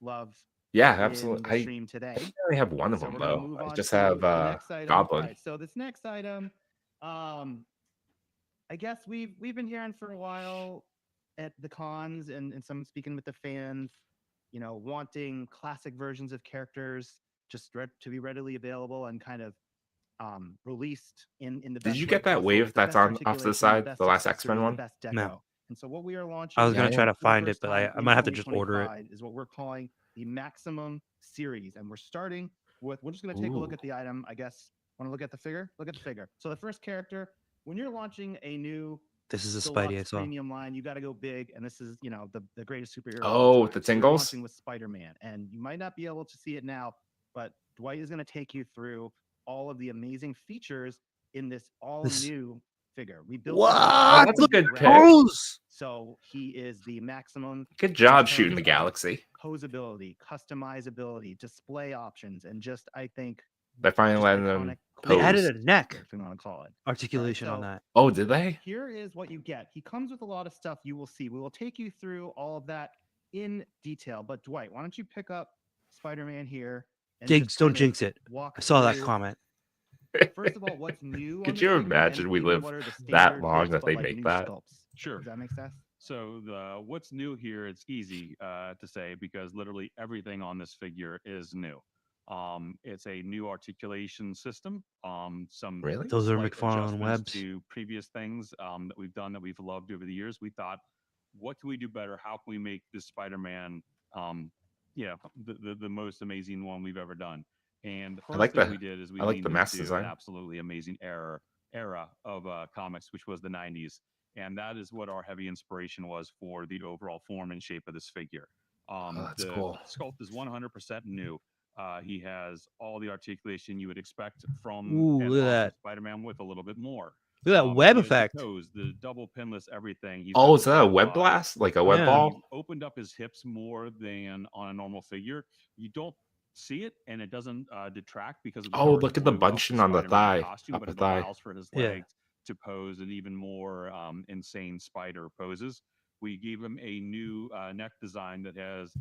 S7: love
S3: Yeah,
S7: in
S3: absolutely.
S7: the
S3: I
S7: stream today.
S3: only have one of
S7: So
S3: them
S7: we're gonna
S3: though.
S7: move
S3: I
S7: on
S3: just
S7: to
S3: have
S7: the next item.
S3: Goblin.
S7: All right, so this next item, I guess we've been hearing for a while at the cons and some speaking with the fans, wanting classic versions of characters just to be readily available and kind of released in the
S3: Did
S7: best
S3: you
S7: way
S3: get that
S7: possible,
S3: wave
S7: with the
S3: that's
S7: best
S3: on off to the
S7: articulation,
S3: side,
S7: best
S3: the last X-Men
S7: accessories,
S3: one?
S7: the best deco.
S4: No.
S7: And so what we are launching
S4: I was
S3: Yeah,
S4: gonna try to
S7: for the
S4: find it,
S7: first
S4: but
S7: time
S4: I
S7: in
S4: might have to just order it.
S7: 2025 is what we're calling the Maximum Series. And we're starting with, we're just going to take a look
S3: Ooh.
S7: at the item, I guess. Want to look at the figure? Look at the figure. So the first character, when you're launching a new
S4: This is a
S7: deluxe
S4: Spidey I saw.
S7: premium line, you got to go big. And this is, the greatest superhero. of
S3: Oh,
S7: all
S3: with the
S7: time. So we're
S3: tingles?
S7: launching with Spider-Man. And you might not be able to see it now, but Dwight is going to take you through all of the amazing features in this all-new figure. We built this
S3: Oh,
S4: What?
S3: that's a
S4: Look
S3: good
S4: at
S3: pick.
S4: those!
S7: so he is the maximum
S3: Good job
S7: in
S3: shooting the
S7: terms of
S3: galaxy.
S7: posability, customizability, display options, and just I think
S3: They finally
S7: just
S3: letting them
S7: iconic.
S4: They
S3: pose.
S4: added a neck
S7: if you want to call it.
S4: articulation on
S7: so-
S4: that.
S3: Oh, did they?
S7: Here is what you get. He comes with a lot of stuff you will see. We will take you through all of that in detail. But Dwight, why don't you pick up Spider-Man here? And
S4: Jinx,
S7: just
S4: don't
S7: kind of
S4: jinx it.
S7: walk
S4: I saw that
S7: through,
S4: comment.
S7: First of all, what's new? on
S3: Could
S7: the
S3: you
S7: figure,
S3: imagine
S7: and
S3: we
S7: even
S3: live
S7: what are the
S3: that
S7: standard
S3: long
S7: bits,
S3: that
S7: but,
S3: they
S7: like,
S3: make
S7: new
S3: that?
S7: sculpts?
S5: Sure.
S7: Does that make sense?
S5: So what's new here? It's easy to say because literally everything on this figure is new. It's a new articulation system. Some
S3: Really?
S4: Those are
S5: slight
S4: McFarlane
S5: adjustments
S4: webs.
S5: to previous things that we've done that we've loved over the years. We thought, what can we do better? How can we make this Spider-Man, the most amazing one we've ever done? And the
S3: I
S5: first
S3: like
S5: thing
S3: the-
S5: we did is we
S3: I like
S5: leaned
S3: the mask
S5: into
S3: design.
S5: an absolutely amazing era of comics, which was the 90s. And that is what our heavy inspiration was for the overall form and shape of this figure.
S3: That's
S5: The
S3: cool.
S5: sculpt is 100% new. He has all the articulation you would expect from
S4: Ooh,
S5: an
S4: look at
S5: awesome
S4: that.
S5: Spider-Man with a little bit more.
S4: Look at that web
S5: He has the
S4: effect.
S5: toes, the double pinless everything. He's
S3: Oh,
S5: got
S3: is
S5: the
S3: that a
S5: big
S3: web
S5: thighs.
S3: blast? Like a web
S4: Yeah.
S3: ball?
S5: He opened up his hips more than on a normal figure. You don't see it, and it doesn't detract because of the
S3: Oh,
S5: dark
S3: look at the
S5: blue of
S3: bunching on the
S5: Spider-Man
S3: thigh,
S5: costume, but
S3: upper
S5: it
S3: thigh.
S5: allows for his
S4: Yeah.
S5: legs to pose in even more insane spider poses. We gave him a new neck design that has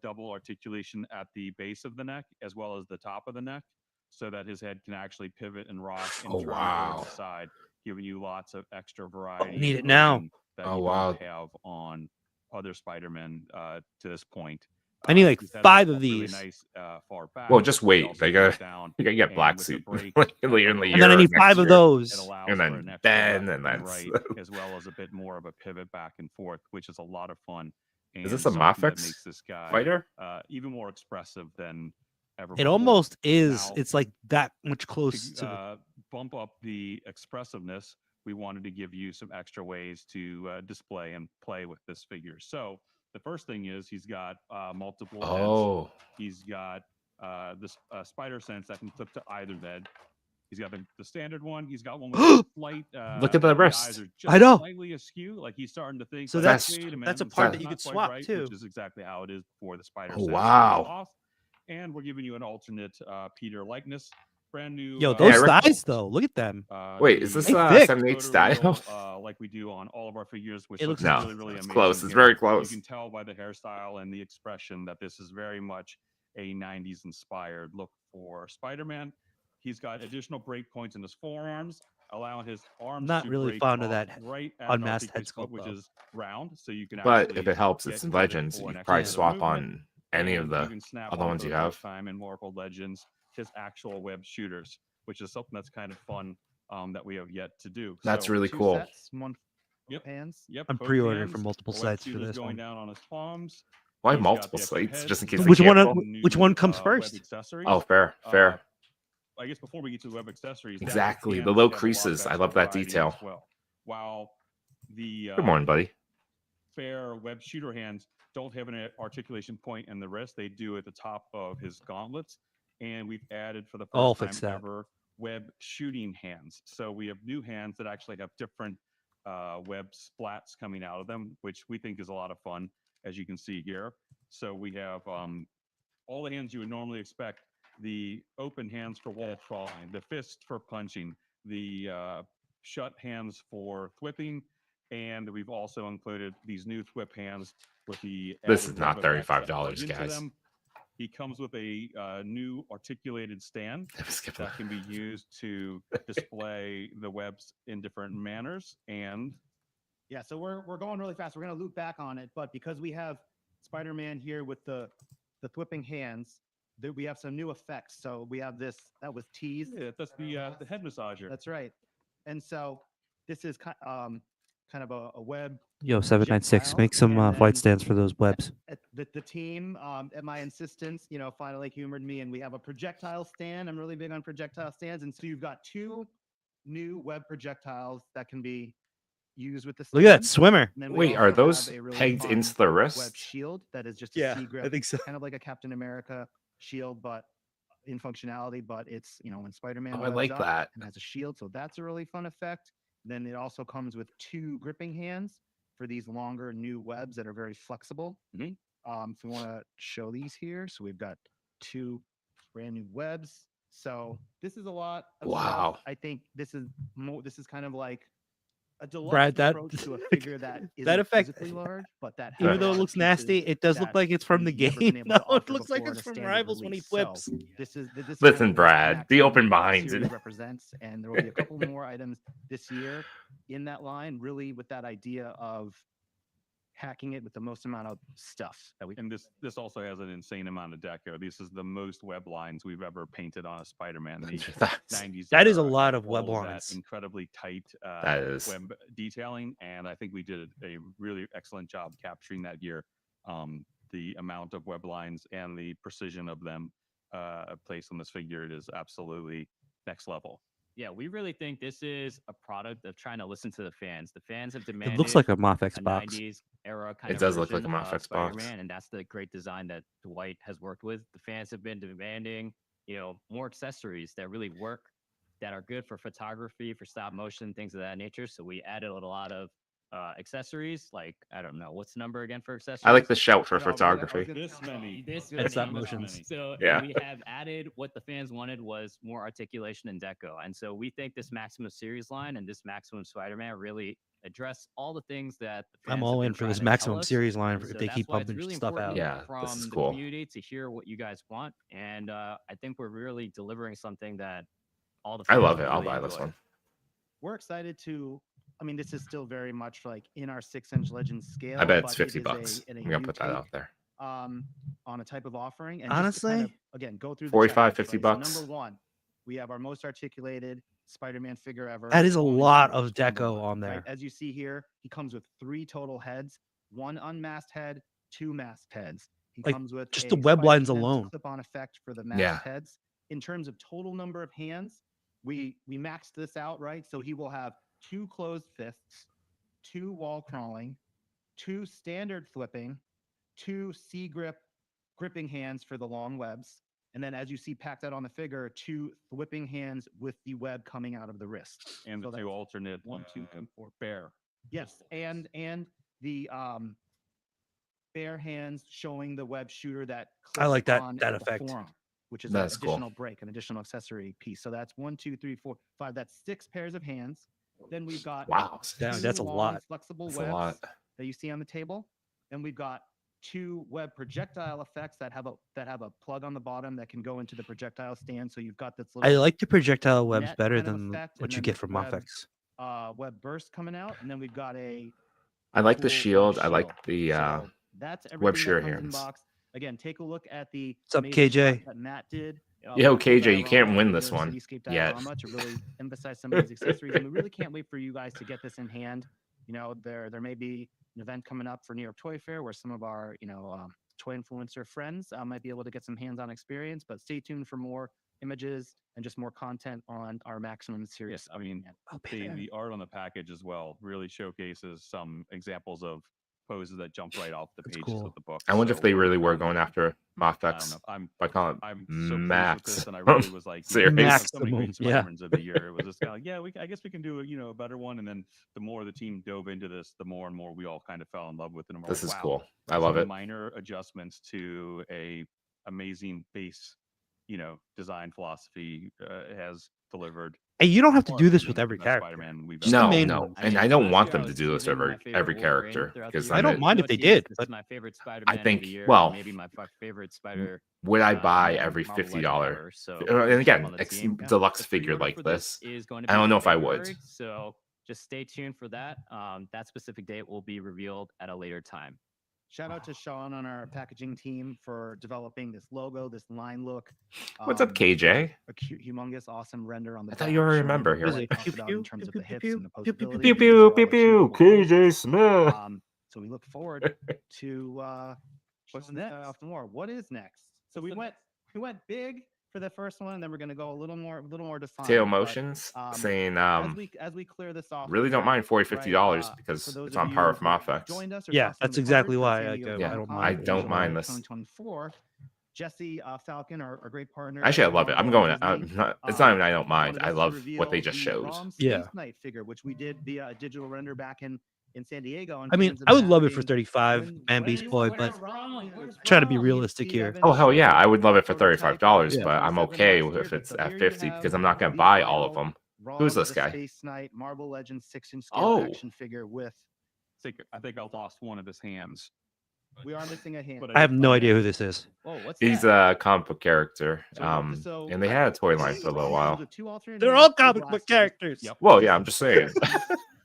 S5: double articulation at the base of the neck as well as the top of the neck, so that his head can actually pivot and rock and
S3: Oh,
S5: turn
S3: wow.
S5: towards the side, giving you lots of extra variety.
S4: Need
S5: and
S4: it now.
S5: posing that
S3: Oh,
S5: you
S3: wow.
S5: don't have on other Spider-Men to this point.
S4: I need like
S5: He's had
S4: 5
S5: a
S4: of
S5: really
S4: these.
S5: nice far back.
S3: Well, just
S5: but he
S3: wait.
S5: also
S3: They
S5: goes
S3: gotta
S5: down,
S3: you gotta get
S5: and
S3: black
S5: with the
S3: suit
S5: break
S3: like
S5: at
S3: later
S5: the
S3: in the
S5: lower
S3: year.
S4: And then I need
S3: next
S4: 5 of
S3: year.
S5: it
S4: those.
S5: allows
S3: And
S5: for
S3: then
S5: an extra
S3: Ben,
S5: left
S3: and
S5: and
S3: that's
S5: right, as well as a bit more of a pivot back and forth, which is a lot of fun.
S3: Is this
S5: and
S3: a
S5: something that
S3: Mafex
S5: makes this guy
S3: fighter?
S5: even more expressive than ever
S4: It
S5: before.
S4: almost is.
S5: Now,
S4: It's like that much close
S5: to
S4: to the
S5: bump up the expressiveness, we wanted to give you some extra ways to display and play with this figure. So the first thing is he's got multiple heads.
S3: Oh,
S5: He's got this spider sense that can flip to either head. He's got the standard one. He's got one with a slight.
S3: Look at the
S5: the
S3: wrist.
S5: eyes are
S4: I know.
S5: slightly askew. Like he's starting to think.
S4: So
S5: like,
S3: that's-
S5: wait a minute,
S4: that's a
S5: this
S4: part
S5: is
S4: that you
S5: not
S4: could
S5: quite
S4: swap,
S5: right,
S4: too.
S5: which is exactly how it is before the spider
S3: Oh,
S5: sense goes
S3: wow.
S5: off. And we're giving you an alternate Peter likeness. Brand new.
S4: Yo,
S3: Yeah,
S4: those
S3: Rick-
S4: thighs though. Look at them.
S3: wait, is
S5: the
S3: this
S4: Hey, thick.
S3: 78
S5: photoreal,
S3: style?
S5: like we do on all of our figures, which
S4: It
S5: looks
S4: looks-
S3: No,
S5: really, really
S3: it's
S5: amazing.
S3: close. It's
S5: here.
S3: very close.
S5: You can tell by the hairstyle and the expression that this is very much a 90s inspired look for Spider-Man. He's got additional break points in his forearms, allowing his arms
S4: Not
S5: to
S4: really
S5: break
S4: fond of
S5: off
S4: that
S5: right at
S4: unmasked
S5: an
S4: head
S5: articulate spot,
S4: sculpt,
S5: which
S4: though.
S5: is round, so you can
S3: But
S5: actually
S3: if it helps,
S5: get
S3: it's in
S5: pivot
S3: Legends.
S5: for
S3: You
S5: an
S3: can
S5: extra
S3: probably
S5: bit of
S3: swap
S5: movement,
S3: on any of
S5: and
S3: the
S5: you can snap
S3: other ones
S5: onto
S3: you
S5: a
S3: have.
S5: Time in Marvel Legends, his actual web shooters, which is something that's kind of fun that we have yet to do.
S3: That's
S5: So,
S3: really
S7: 2
S3: cool.
S7: sets, 1
S5: Yep.
S7: hands.
S5: Yep,
S4: I'm
S5: both
S4: pre-ordering
S5: hands,
S4: from multiple
S5: the web
S4: sites for
S5: shooters
S4: this
S5: going
S4: one.
S5: down on his palms.
S3: Why
S5: He's got
S3: multiple
S5: the extra
S3: sites?
S5: head,
S3: Just in case
S4: Which
S3: they
S4: one?
S3: cancel?
S4: Which one comes
S5: web
S4: first?
S5: accessories.
S3: Oh, fair, fair.
S5: I guess before we get to the web accessories, down
S3: Exactly,
S5: hands,
S3: the
S5: we
S3: low
S5: have a lot of
S3: creases. I
S5: extra
S3: love that
S5: variety
S3: detail.
S5: as well. While the
S3: Good morning, buddy.
S5: fair web shooter hands don't have an articulation point in the wrist, they do at the top of his gauntlets. And we've added for the
S4: I'll
S5: first
S4: fix
S5: time
S4: that.
S5: ever web shooting hands. So we have new hands that actually have different web splats coming out of them, which we think is a lot of fun, as you can see here. So we have all the hands you would normally expect: the open hands for wall crawling, the fist for punching, the shut hands for thwipping, and we've also included these new thwip hands with the
S3: This
S5: added
S3: is not
S5: web effects that
S3: $35,
S5: plug into
S3: guys.
S5: them. He comes with a new articulated stand that can be used to display the webs in different manners. And
S7: Yeah, so we're going really fast. We're gonna loop back on it, but because we have Spider-Man here with the thwipping hands, we have some new effects. So we have this that was teased.
S5: yeah, that's the head massager.
S7: That's right. And so this is kind of a web.
S4: Yo, 796,
S7: projectile,
S4: make some
S7: and
S4: flight
S7: then
S4: stands for those webs.
S7: The team, at my insistence, finally humored me, and we have a projectile stand. I'm really big on projectile stands, and so you've got two new web projectiles that can be used with the stand.
S4: Look at that swimmer.
S7: And then we
S3: Wait, are
S7: also
S3: those
S7: have a really
S3: pegged
S7: fun
S3: into the
S7: web
S3: wrist?
S7: shield that is just a
S4: Yeah,
S7: sea grip,
S4: I think so.
S7: kind of like a Captain America shield, but in functionality. But it's when Spider-Man
S3: Oh, I
S7: webs
S3: like
S7: up
S3: that.
S7: and has a shield, so that's a really fun effect. Then it also comes with two gripping hands for these longer new webs that are very flexible.
S5: Mhm.
S7: If we want to show these here, so we've got two brand new webs. So this is a lot of stuff.
S3: Wow.
S7: I think this is kind of like a deluxe
S4: Brad, that
S7: approach to a figure that isn't
S4: that effect,
S7: physically large, but that has
S4: even
S7: a
S4: though
S7: lot
S4: it
S7: of
S4: looks
S7: pieces
S4: nasty, it does look
S7: that
S4: like it's from the
S7: we've never been
S4: game.
S7: able
S4: No,
S7: to offer
S4: it looks like
S7: before
S4: it's
S7: in a
S4: from
S7: standard
S4: Rivals when he
S7: release.
S4: flips.
S7: So this is
S3: Listen,
S7: kind of what
S3: Brad, the
S7: Maximum
S3: open minds.
S7: series represents, and there will be a couple more items this year in that line, really with that idea of hacking it with the most amount of stuff that we
S5: And this also has an insane amount of deco. This is the most web lines we've ever painted on a Spider-Man. The
S3: That's-
S5: 90s.
S4: That is a
S5: era
S4: lot
S5: had
S4: of web
S5: all that
S4: lines.
S5: incredibly tight
S3: That is.
S5: web detailing, and I think we did a really excellent job capturing that here. The amount of web lines and the precision of them placed on this figure, it is absolutely next level.
S6: Yeah, we really think this is a product of trying to listen to the fans. The fans have
S4: It
S6: demanded
S4: looks like a Mofex
S6: a
S4: box.
S6: 90s era kind
S3: It
S6: of
S3: does look like
S6: version
S3: a
S6: of
S3: Mofex box.
S6: Spider-Man, and that's the great design that Dwight has worked with. The fans have been demanding, more accessories that really work, that are good for photography, for stop motion, things of that nature. So we added a lot of accessories, like, I don't know, what's the number again for accessories?
S3: I like the shout for
S7: No, I was
S3: photography.
S7: gonna-
S5: This many.
S6: This
S4: And stop
S6: many.
S4: motions.
S6: So
S3: Yeah.
S6: we have added what the fans wanted was more articulation and deco. And so we think this Maximum series line and this Maximum Spider-Man really address all the things that the fans
S4: I'm
S6: have
S4: all
S6: been
S4: in for
S6: trying
S4: this
S6: to tell
S4: Maximum
S6: us.
S4: series line
S6: And
S4: if
S6: so
S4: they
S6: that's
S4: keep
S6: why it's
S4: pumping
S6: really
S4: stuff out.
S6: important
S3: Yeah, this
S6: from
S3: is
S6: the
S3: cool.
S6: community to hear what you guys want. And I think we're really delivering something that all the
S3: I
S6: fans
S3: love
S6: will
S3: it. I'll
S6: really
S3: buy this
S6: enjoy.
S3: one.
S7: We're excited to. I mean, this is still very much like in our 6-inch Legends scale.
S3: I bet it's
S7: but
S3: 50
S7: it is
S3: bucks.
S7: a
S3: I'm gonna
S7: new
S3: put that
S7: take,
S3: out there.
S7: on a type of offering. And just to kind of,
S4: Honestly,
S7: again, go through the
S3: 45,
S7: checklist,
S3: 50
S7: right?
S3: bucks.
S7: So number one, we have our most articulated Spider-Man figure ever.
S4: that is a
S7: only
S4: lot
S7: Spider-Man,
S4: of
S7: number
S4: deco
S7: one,
S4: on
S7: right?
S4: there.
S7: As you see here, he comes with 3 total heads, 1 unmasked head, 2 masked heads. He
S4: Like,
S7: comes with
S4: just
S7: a
S4: the web
S7: Spider
S4: lines
S7: Sense
S4: alone.
S7: clip-on effect for the masked
S3: Yeah.
S7: heads. In terms of total number of hands, we maxed this out, right? So he will have 2 closed fists, 2 wall crawling, 2 standard flipping, 2 C grip gripping hands for the long webs, and then as you see packed out on the figure, 2 whipping hands with the web coming out of the wrist.
S5: And the
S7: So
S5: two
S7: that's-
S5: alternate 1, 2, 3, 4 bear.
S7: Yes, and the bare hands showing the web shooter that
S4: I like
S7: clips
S4: that-
S7: on
S4: that
S7: at the
S4: effect.
S7: forearm, which is
S3: That's
S7: an
S3: cool.
S7: additional break, an additional accessory piece. So that's 1, 2, 3, 4, 5. That's 6 pairs of hands. Then we've got
S3: Wow.
S4: Damn,
S7: 2
S4: that's a
S7: long,
S4: lot.
S7: flexible
S3: That's a
S7: webs
S3: lot.
S7: that you see on the table. Then we've got 2 web projectile effects that have a plug on the bottom that can go into the projectile stand. So you've got this little
S4: I like the projectile webs
S7: net
S4: better
S7: kind of
S4: than
S7: effect,
S4: what
S7: and
S4: you
S7: then
S4: get
S7: this
S4: from
S7: web
S4: Mofex.
S7: web burst coming out, and then we've got a
S3: I like the
S7: cool web
S3: shield. I like
S7: shield.
S3: the
S7: So that's
S3: web
S7: everything
S3: shooter
S7: that comes in
S3: hands.
S7: box. Again, take a look at the
S4: What's up,
S7: amazing
S4: KJ?
S7: stuff that Matt did.
S3: Yo,
S7: with the
S3: KJ, you can't
S7: diorama,
S3: win
S7: the
S3: this
S7: New York
S3: one
S7: Cityscape
S3: yet.
S7: diorama to really emphasize some of these accessories, and we really can't wait for you guys to get this in hand. There may be an event coming up for New York Toy Fair where some of our toy influencer friends might be able to get some hands-on experience. But stay tuned for more images and just more content on our Maximum series.
S5: Yes, I mean,
S4: I'll be there.
S5: the art on the package as well really showcases some examples of poses that jump right off the
S4: That's
S5: pages
S4: cool.
S5: of the book.
S3: I wonder if
S5: So
S3: they
S5: we're
S3: really were
S5: thrilled
S3: going
S5: with it.
S3: after
S5: I don't
S3: Mofex.
S5: know. I'm
S3: calling it
S5: so pleased with
S3: Max.
S5: this, and I really was like,
S3: Serious.
S5: we have so many great
S4: Maximum, yeah.
S5: Spider-Mans of the year. It was just kind of like, yeah, I guess we can do a better one. And then the more the team dove into this, the more and more we all kind of fell in love with it. And we're
S3: This
S5: like,
S3: is
S5: wow,
S3: cool. I love
S5: some
S3: it.
S5: minor adjustments to a amazing base, design philosophy has delivered.
S4: And you don't have to
S5: far
S4: do this
S5: beating
S4: with
S5: the
S4: every
S5: best
S4: character.
S5: Spider-Man we've
S4: Just the
S5: ever
S3: No,
S4: main
S5: seen.
S3: no,
S4: ones.
S3: and I don't
S6: last
S3: want
S6: year
S3: them
S6: I
S3: to
S6: was
S3: do this
S6: giving my
S3: every
S6: favorite Wolverine
S3: character
S6: throughout
S3: because
S6: the
S4: I
S6: year.
S4: don't mind if they
S6: This is-
S4: did,
S6: This
S4: but
S6: is my favorite Spider-Man
S3: think-
S6: of the year.
S3: well,
S6: maybe my favorite Spider.
S3: would I
S6: in
S3: buy
S6: the
S3: every
S6: Marvel Legends
S3: $50?
S6: ever, so
S3: And
S6: good job
S3: again,
S6: on the team.
S3: deluxe
S6: The
S3: figure
S6: pre-order
S3: like
S6: for
S3: this.
S6: is going to
S3: I
S6: be
S3: don't
S6: in
S3: know if I would.
S6: February, so just stay tuned for that. That specific date will be revealed at a later time.
S7: Shout out to Sean on our packaging team for developing this logo, this line look.
S3: What's up, KJ?
S7: A cute, humongous, awesome render on the
S3: I thought
S7: back.
S3: you already
S7: showing
S3: remember
S7: what
S3: here.
S4: What is
S7: we
S4: it?
S7: talked
S4: Pew,
S7: about
S4: pew,
S7: in terms
S4: pew,
S7: of the
S4: pew,
S7: hips
S4: pew,
S7: and the
S4: pew, pew,
S7: posability.
S3: Pew
S7: These
S3: pew
S7: are all
S3: pew pew.
S7: achievable goals.
S3: KJ Smith.
S7: So we look forward to
S5: What's
S7: showing this
S5: next?
S7: off more. What is next? So we went big for the first one, and then we're going to go a little more defined.
S3: Tail
S7: but,
S3: Motions saying
S7: as we clear this off,
S3: really don't
S7: here,
S3: mind $40,
S7: right,
S3: $50
S7: for
S3: because
S7: those
S3: it's
S7: of
S3: on
S7: you
S3: par with
S7: who
S3: Mofex.
S7: joined us or
S4: Yeah,
S7: saw some
S4: that's
S7: of the
S4: exactly
S7: coverage
S4: why
S7: from
S4: I
S7: San Diego
S4: go.
S3: Yeah,
S4: I don't
S7: Comic-Con
S3: I
S4: mind.
S7: in
S3: don't
S7: July
S3: mind
S7: of
S3: this.
S7: 2024. Jesse Falcon, our great partner.
S3: Actually, I
S7: at
S3: love it. I'm
S7: Marvel
S3: going.
S7: and Disney,
S3: It's not even I don't mind.
S7: wanted
S3: I
S7: us to
S3: love what they
S7: reveal
S3: just
S7: the
S3: showed.
S7: ROM
S4: Yeah.
S7: Space Knight figure, which we did via a digital render back in San Diego. And
S4: I mean,
S7: fans have
S4: I
S7: been
S4: would love it for
S7: asking,
S4: 35
S7: when
S4: and
S7: are
S4: Beast
S7: you
S4: Boy,
S7: gonna
S4: but
S7: ROM? Where's
S4: try to be
S7: ROM?
S4: realistic
S7: Steve
S4: here.
S7: Evans
S3: Oh hell
S7: showed
S3: yeah, I would love it for
S7: prototype
S3: $35,
S7: of
S3: but I'm
S7: 27
S3: okay
S7: last
S3: if
S7: year,
S3: it's
S7: so
S3: at
S7: here you
S3: 50
S7: have
S3: because I'm not gonna
S7: the
S3: buy all of
S7: viral
S3: them.
S7: ROM,
S3: Who's this
S7: the
S3: guy?
S7: Space Knight Marvel Legends 6-inch scale
S3: Oh.
S7: action figure with.
S5: I think I lost one of his hands.
S7: We are missing a hand.
S5: But
S4: I have no idea who this is.
S6: Whoa, what's
S3: He's
S6: that?
S3: a comic book character.
S7: So
S3: And they had a toy line for a little while.
S7: with two alternate
S4: They're
S7: hands,
S4: all
S7: two
S4: comic book
S7: blasters.
S4: characters.
S5: Yep.
S3: Well, yeah, I'm just saying.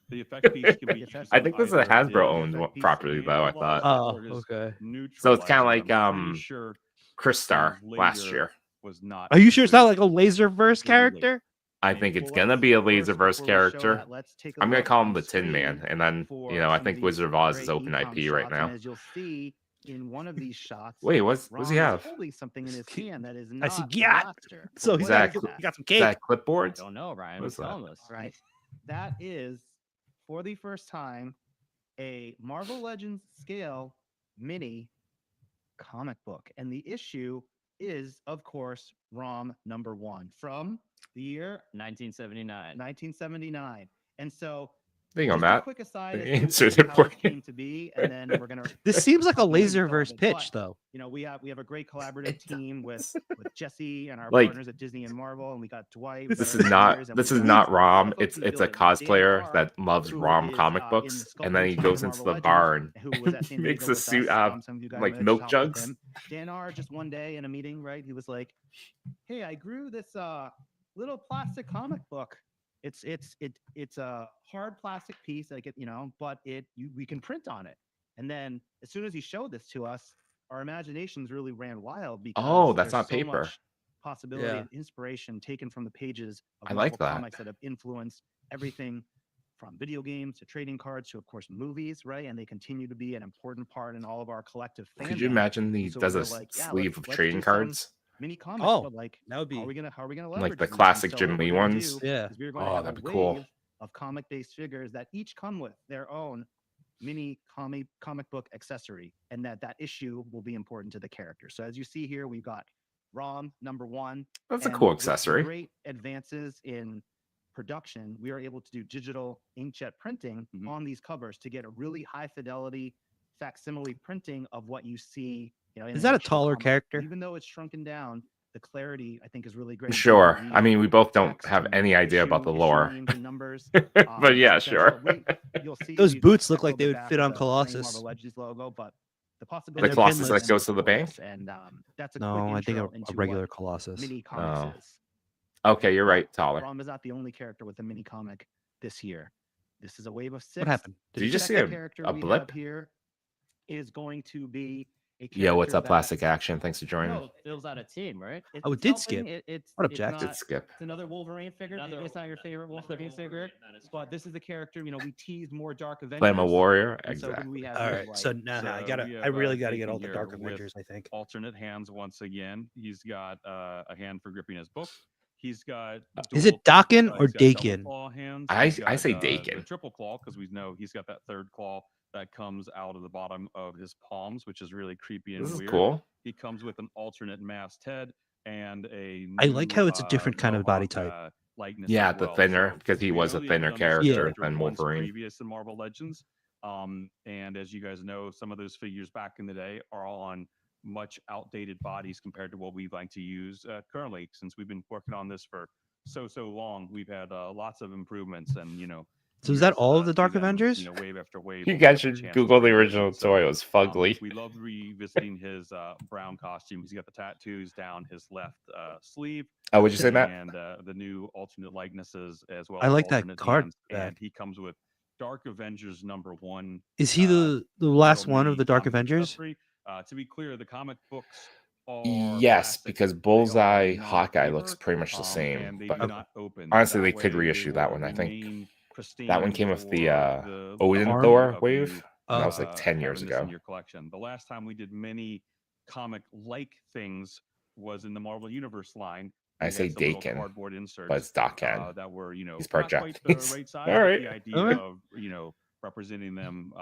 S5: The effect piece can be.
S3: I think this is a
S5: either
S3: Hasbro
S5: big
S3: owned
S5: effect piece
S3: property, though. I
S5: and
S3: thought
S4: Oh,
S5: or just
S4: okay.
S5: neutral
S3: So it's kinda
S5: lighting.
S3: like,
S5: I'm pretty sure
S3: Chris Star
S5: the
S3: last
S5: laser
S3: year.
S5: was not.
S4: Are you sure it's not
S5: included.
S4: like a Laserverse character?
S3: I think it's gonna be a Laserverse character.
S7: Let's take a
S3: I'm gonna
S7: look
S3: call
S7: on
S3: him the Tin
S7: screen
S3: Man, and then
S7: for
S3: I
S7: some
S3: think
S7: of
S3: Wizard of
S7: these
S3: Oz is
S7: great
S3: open
S7: e-com
S3: IP right
S7: shots,
S3: now.
S7: And as you'll see in one of these shots,
S3: Wait, what does he
S7: Ron is
S3: have?
S7: holding something in his hand that is
S4: I
S7: not
S4: see
S7: a
S4: yacht.
S7: blaster.
S4: So
S7: What
S4: he's
S7: is
S3: got-
S4: got,
S7: that?
S4: he got some
S3: Is
S4: cake.
S3: that
S6: I
S3: clipboards?
S6: don't know, Ryan.
S3: What
S6: Who's
S3: is that?
S6: telling us?
S7: Right. That is, for the first time, a Marvel Legends scale mini comic book. And the issue is, of course, ROM number 1 from the year
S6: 1979.
S7: 1979. And so,
S3: There you go,
S7: just a
S3: Matt.
S7: quick aside
S3: They
S7: as to
S3: answered it
S7: how
S3: for
S7: this
S3: you.
S7: came to be, and then we're gonna.
S4: This seems like a
S7: talk more in detail of
S4: Laserverse
S7: it,
S4: pitch,
S7: but,
S4: though.
S7: we have a great collaborative
S3: It's-
S7: team with Jesse and our
S3: Like,
S7: partners at Disney and Marvel, and we got Dwight. we
S3: This
S7: got
S3: is
S7: our
S3: not
S7: engineers, and
S3: this
S7: we
S3: is
S7: got
S3: not
S7: a
S3: ROM.
S7: lot of
S3: It's
S7: folks
S3: it's a
S7: in the building. Dan
S3: cosplayer
S7: Carr,
S3: that loves
S7: who
S3: ROM
S7: is,
S3: comic
S7: in the
S3: books,
S7: sculpting
S3: and then he
S7: team
S3: goes
S7: for
S3: into
S7: Marvel
S3: the bar and
S7: Legends, who was at San
S3: makes
S7: Diego
S3: a
S7: with
S3: suit
S7: us.
S3: out of
S7: Some of you guys
S3: like
S7: might have
S3: milk
S7: talked with
S3: jugs.
S7: him. Dan R just one day in a meeting, right? He was like, "Hey, I grew this little plastic comic book. It's a hard plastic piece, like but we can print on it." And then as soon as he showed this to us, our imaginations really ran wild because
S3: Oh, that's
S7: there's
S3: not
S7: so
S3: paper.
S7: much possibility
S4: Yeah.
S7: and inspiration taken from the pages of
S3: I
S7: Marvel
S3: like that.
S7: comics that have influenced everything from video games to trading cards to, of course, movies, right? And they continue to be an important part in all of our collective fandom.
S3: Could you imagine he
S7: So
S3: does a
S7: we're like, yeah,
S3: sleeve
S7: let's
S3: of
S7: do
S3: trading
S7: some
S3: cards?
S7: mini comics,
S4: Oh,
S7: but like,
S4: that would
S7: how are we
S4: be
S7: gonna
S3: Like
S7: leverage
S3: the
S7: these? And
S3: classic
S7: so
S3: Jim
S7: what
S3: Lee
S7: we're gonna
S3: ones?
S7: do
S4: Yeah.
S7: is we're going
S3: Oh,
S7: to have
S3: that'd
S7: a
S3: be cool.
S7: wave of comic-based figures that each come with their own mini comic book accessory, and that issue will be important to the character. So as you see here, we've got ROM number 1.
S3: That's a
S7: and
S3: cool
S7: with some
S3: accessory.
S7: Great advances in production. We are able to do digital inkjet printing on these covers to get a really high fidelity facsimile printing of what you see. In
S4: Is
S7: an
S4: that a
S7: actual
S4: taller
S7: comic.
S4: character?
S7: Even though it's shrunken down, the clarity I think is really great.
S3: Sure.
S7: The
S3: I mean, we both don't
S7: text
S3: have
S7: and
S3: any idea about the
S7: issue
S3: lore.
S7: names and numbers.
S3: But yeah,
S7: et cetera.
S3: sure.
S7: You'll see
S4: Those
S7: we've
S4: boots look
S7: echoed
S4: like they
S7: the
S4: would
S7: back
S4: fit
S7: of
S4: on
S7: the plain
S4: Colossus.
S7: Marvel Legends logo, but the
S4: And
S7: possibility
S4: they're
S3: Colossus that
S4: pinless.
S3: goes to the bank?
S7: and that's a
S4: No,
S7: quick
S4: I think
S7: intro
S4: a
S7: into
S4: regular
S7: what
S4: Colossus.
S7: mini comics
S3: Oh.
S7: is.
S3: Okay, you're right, Tyler.
S7: Rom is not the only character with a mini comic this year. This is a wave of 6.
S4: What happened?
S3: Did you just see
S7: Second
S3: a
S7: character we
S3: blip?
S7: have here is going to be a character
S3: Yo, what's up,
S7: that-
S3: Plastic Action? Thanks for joining.
S6: No, fills out a team, right?
S4: Oh, it
S7: it's
S4: did
S7: helping.
S4: skip.
S7: It's
S4: What up,
S7: it's
S4: Jack?
S7: not-
S3: Did skip.
S7: It's another Wolverine figure. It's not your favorite Wolverine figure, but this is the character. We teased more Dark Avengers.
S3: Play him a warrior.
S7: And so who do
S3: Exactly.
S7: we have
S4: All
S7: here,
S4: right,
S7: like-
S4: so now I
S5: So
S4: gotta.
S5: we
S4: I
S5: have,
S4: really gotta get
S5: Nathan
S4: all the
S5: here
S4: Dark
S5: with
S4: Avengers. I think.
S5: alternate hands once again. He's got a hand for gripping his book. He's got.
S4: Is it
S5: dual-
S4: Dakin or
S5: he's got double
S4: Dakin?
S5: claw hands.
S3: I
S5: He's
S3: say
S5: got, the
S3: Dakin.
S5: triple claw because we know he's got that third claw that comes out of the bottom of his palms, which is really creepy and
S3: This is
S5: weird.
S3: cool.
S5: He comes with an alternate masked head and a
S4: I like
S5: new,
S4: how it's a different kind of body
S5: mohawk,
S4: type.
S5: likeness
S3: Yeah,
S5: as
S3: the
S5: well.
S3: thinner,
S5: So
S3: because he
S5: we
S3: was a
S5: only ever
S3: thinner
S5: done this
S3: character
S5: character
S3: than
S5: once
S3: Wolverine.
S5: previous in Marvel Legends. And as you guys know, some of those figures back in the day are all on much outdated bodies compared to what we like to use currently. Since we've been working on this for so long, we've had lots of improvements, and
S4: So is that
S5: years,
S4: all of the
S5: see
S4: Dark
S5: them,
S4: Avengers?
S5: wave after wave.
S3: You
S5: when we
S3: guys
S5: get
S3: should
S5: chance to
S3: Google the
S5: revisit.
S3: original
S5: So,
S3: toy. It was fugly.
S5: we love revisiting his brown costume. He's got the tattoos down his left sleeve.
S3: Oh, would you say that?
S5: And the new alternate likenesses as well.
S4: I
S5: as
S4: like that
S5: alternate
S4: card
S5: hands.
S4: back.
S5: And he comes with Dark Avengers #1.
S4: Is he the last one of the Dark Avengers?
S5: To be clear, the comic books are
S3: Yes,
S5: plastic.
S3: because
S5: They are
S3: Bullseye
S5: not
S3: Hawkeye
S5: paper,
S3: looks pretty much the
S5: and
S3: same.
S5: they
S3: But
S5: do not open.
S3: honestly, they
S5: That
S3: could
S5: way
S3: reissue that one. I think
S5: remain
S3: that one
S5: pristine
S3: came with
S5: for
S3: the Odin
S5: memory
S3: Thor
S5: of
S3: wave,
S5: you,
S3: and that was like 10 years
S5: having this in
S3: ago.
S5: your collection. The last time we did many comic-like things was in the Marvel Universe line.
S3: I
S5: We
S3: say
S5: had some little
S3: Dakin,
S5: cardboard inserts,
S3: but it's Daken.
S5: that were
S3: He's part
S5: not quite the
S3: Japanese.
S5: right size.
S3: All
S5: but
S3: right.
S5: The idea
S4: Okay.
S5: of representing them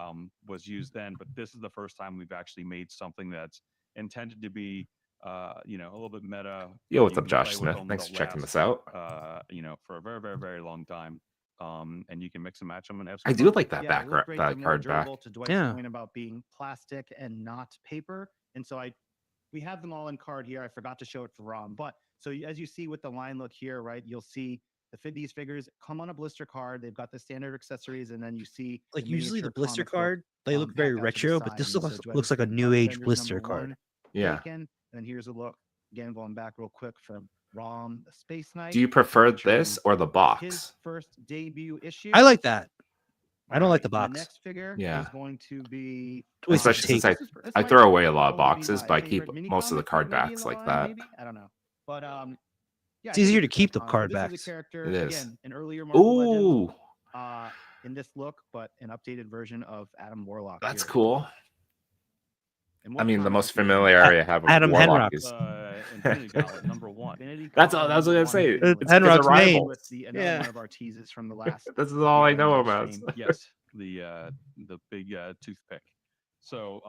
S5: was used then, but this is the first time we've actually made something that's intended to be a little bit meta.
S3: Yo, what's
S5: You
S3: up,
S5: can
S3: Josh
S5: play with
S3: Smith?
S5: them
S3: Thanks
S5: to
S3: for checking
S5: last,
S3: this out.
S5: for a very, very, very long time. And you can mix and match them and have some
S3: I do
S5: fun.
S3: like that
S7: Yeah,
S3: back
S7: they look great. They're
S3: that
S7: more
S3: card back.
S7: durable, to Dwight's
S4: Yeah.
S7: point about being plastic and not paper. And so we have them all in card here. I forgot to show it for Rom, but so as you see with the line look here, right, you'll see these figures come on a blister card. They've got the standard accessories, and then you see
S4: Like
S7: the
S4: usually the
S7: miniature
S4: blister
S7: comic book,
S4: card, they look very
S7: packed out to the
S4: retro, but
S7: side.
S4: this
S7: And
S4: looks
S7: so Dwight
S4: looks
S7: was
S4: like a
S7: saying
S4: new
S7: Dark
S4: age
S7: Avengers
S4: blister card.
S7: #1,
S3: Yeah.
S7: Dakin, and here's a look again going back real quick from Rom, the Space Knight.
S3: Do you prefer
S7: featuring
S3: this or the
S7: his
S3: box?
S7: first debut issue.
S4: I like that. I don't like the
S7: Alright,
S4: box.
S7: The next figure
S3: Yeah.
S7: is going to be
S4: Wait, so
S3: Especially since
S4: tape.
S3: I throw away a lot of boxes, but I keep most of the card
S7: maybe
S3: backs
S7: in
S3: like
S7: line,
S3: that.
S7: Maybe? I don't know, but yeah,
S4: It's easier to
S7: this
S4: keep the
S7: so
S4: card
S7: this is
S4: backs.
S7: a character
S3: It is.
S7: again, an earlier Marvel Legends,
S3: Ooh,
S7: in this look, but an updated version of Adam Warlock.
S3: that's
S7: here.
S3: cool.
S7: And
S3: I
S7: what
S3: mean, the
S7: comic
S3: most
S7: book is
S3: familiar
S7: this?
S3: area I have with
S4: Adam
S3: Warlock
S4: Henrock.
S3: is
S5: Infinity Gauntlet #1.
S7: Infinity
S3: That's all
S7: Gauntlet
S3: I was gonna
S7: #1
S3: say.
S7: continuing.
S3: It's because
S4: Henrock's
S3: of
S4: main.
S3: Rivals.
S7: With another
S4: Yeah.
S7: one of our teases from the last.
S3: This is all I know
S7: live
S3: about.
S7: stream.
S5: Yes, the big toothpick. So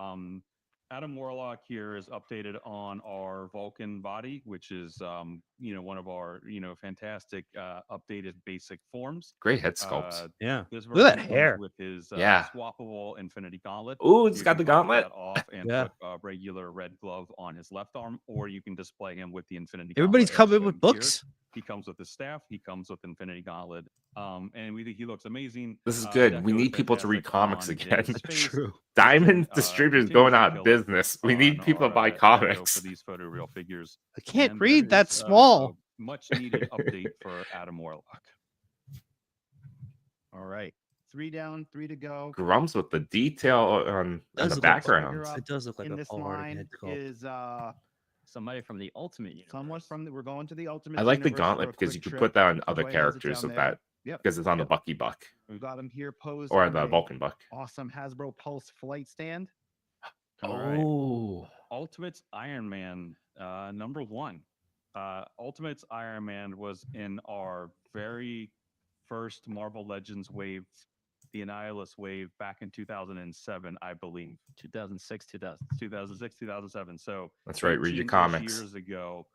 S5: Adam Warlock here is updated on our Vulcan body, which is one of our fantastic updated basic forms.
S3: Great head sculpt.
S4: Yeah.
S5: This
S4: Look at that
S5: version comes
S4: hair.
S5: with his
S3: Yeah.
S5: swappable Infinity Gauntlet.
S3: Ooh, it's
S5: You
S3: got
S5: can
S3: the
S5: pop
S3: gauntlet.
S5: that off and
S4: Yeah.
S5: put a regular red glove on his left arm, or you can display him with the Infinity
S4: Everybody's
S5: Gauntlet as
S4: coming with
S5: shown here.
S4: books.
S5: He comes with his staff. He comes with Infinity Gauntlet. And we think he looks amazing.
S3: This is good. We
S5: Deco is
S3: need people to read
S5: fantastic
S3: comics
S5: on
S3: again.
S5: his face.
S4: True.
S3: Diamond
S5: Uh,
S3: Distributors
S5: continues
S3: going
S5: to
S3: out of
S5: kill it
S3: business. We need
S5: on
S3: people to buy
S5: our, Deco
S3: comics.
S5: for these photoreal figures.
S4: I can't
S5: And
S4: read.
S5: that
S4: That's
S5: is,
S4: small.
S5: a much needed update for Adam Warlock.
S7: All right, 3 down, 3 to go.
S3: Grums with the detail on
S4: Does
S3: the
S4: look like
S3: background.
S7: Figure
S4: It does look like
S7: in
S4: a
S7: this
S4: Paul Hardy
S7: line
S4: head sculpt.
S7: is
S6: Somebody from the Ultimate Universe.
S7: someone from we're going to the Ultimate
S3: I like the
S7: Universe for
S3: gauntlet
S7: a
S3: because you
S7: quick
S3: could
S7: trip.
S3: put that on
S7: So
S3: other
S7: Dwight has it
S3: characters
S7: down
S3: of
S7: there.
S3: that
S7: Yep.
S3: because it's on the
S7: Yep.
S3: Bucky Buck
S7: We've got him here posed
S3: or
S7: on
S3: the
S7: a
S3: Vulcan Buck.
S7: awesome Hasbro Pulse flight stand. All right.
S3: Oh,
S5: Ultimates Iron Man #1. Ultimates Iron Man was in our very first Marvel Legends wave, the Annihilus wave, back in 2007, I believe.
S6: 2006, 2000.
S5: 2006, 2007. So
S3: that's right. Read your
S5: 18-ish
S3: comics.
S5: years ago,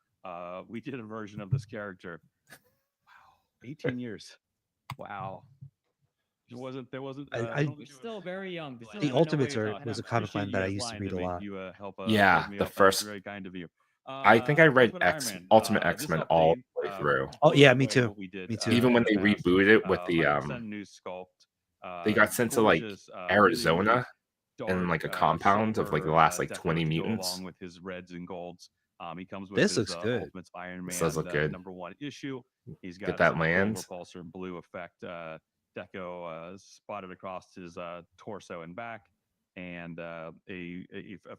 S5: we did a version of this character. Wow, 18 years. Wow. There wasn't.
S4: I-
S6: You're still very young. but
S5: The
S6: still
S4: The
S6: don't know what
S4: Ultimates
S6: you're
S4: are
S6: talking
S4: was a
S6: about.
S4: comic line
S5: Appreciate
S4: that I
S5: you
S4: used to
S5: guys
S4: read a
S5: lying
S4: lot.
S5: You help.
S3: Yeah,
S5: hold me
S3: the
S5: up. That's
S3: first-
S5: very kind of you.
S3: I think I read
S5: Ultimate Iron Man.
S3: Ultimate
S5: This
S3: X-Men all
S5: update,
S3: the way through.
S4: Oh, yeah,
S5: blows
S4: me
S5: away
S4: too.
S5: what we did,
S4: Me too.
S3: Even when
S5: in
S3: they
S5: the past.
S3: rebooted it with the
S5: 100% new sculpt.
S3: they got sent to like
S5: gorgeous, really,
S3: Arizona
S5: really
S3: in
S5: dark,
S3: like a compound of like the
S5: silver,
S3: last like
S5: decos
S3: 20
S5: to go
S3: mutants.
S5: along with his reds and golds. He comes with
S4: This
S5: his,
S4: looks good.
S5: Ultimates Iron Man
S3: This does look good.
S5: #1 issue. He's
S3: Get
S5: got
S3: that
S5: some gold
S3: land.
S5: repulsor blue effect deco spotted across his torso and back, and a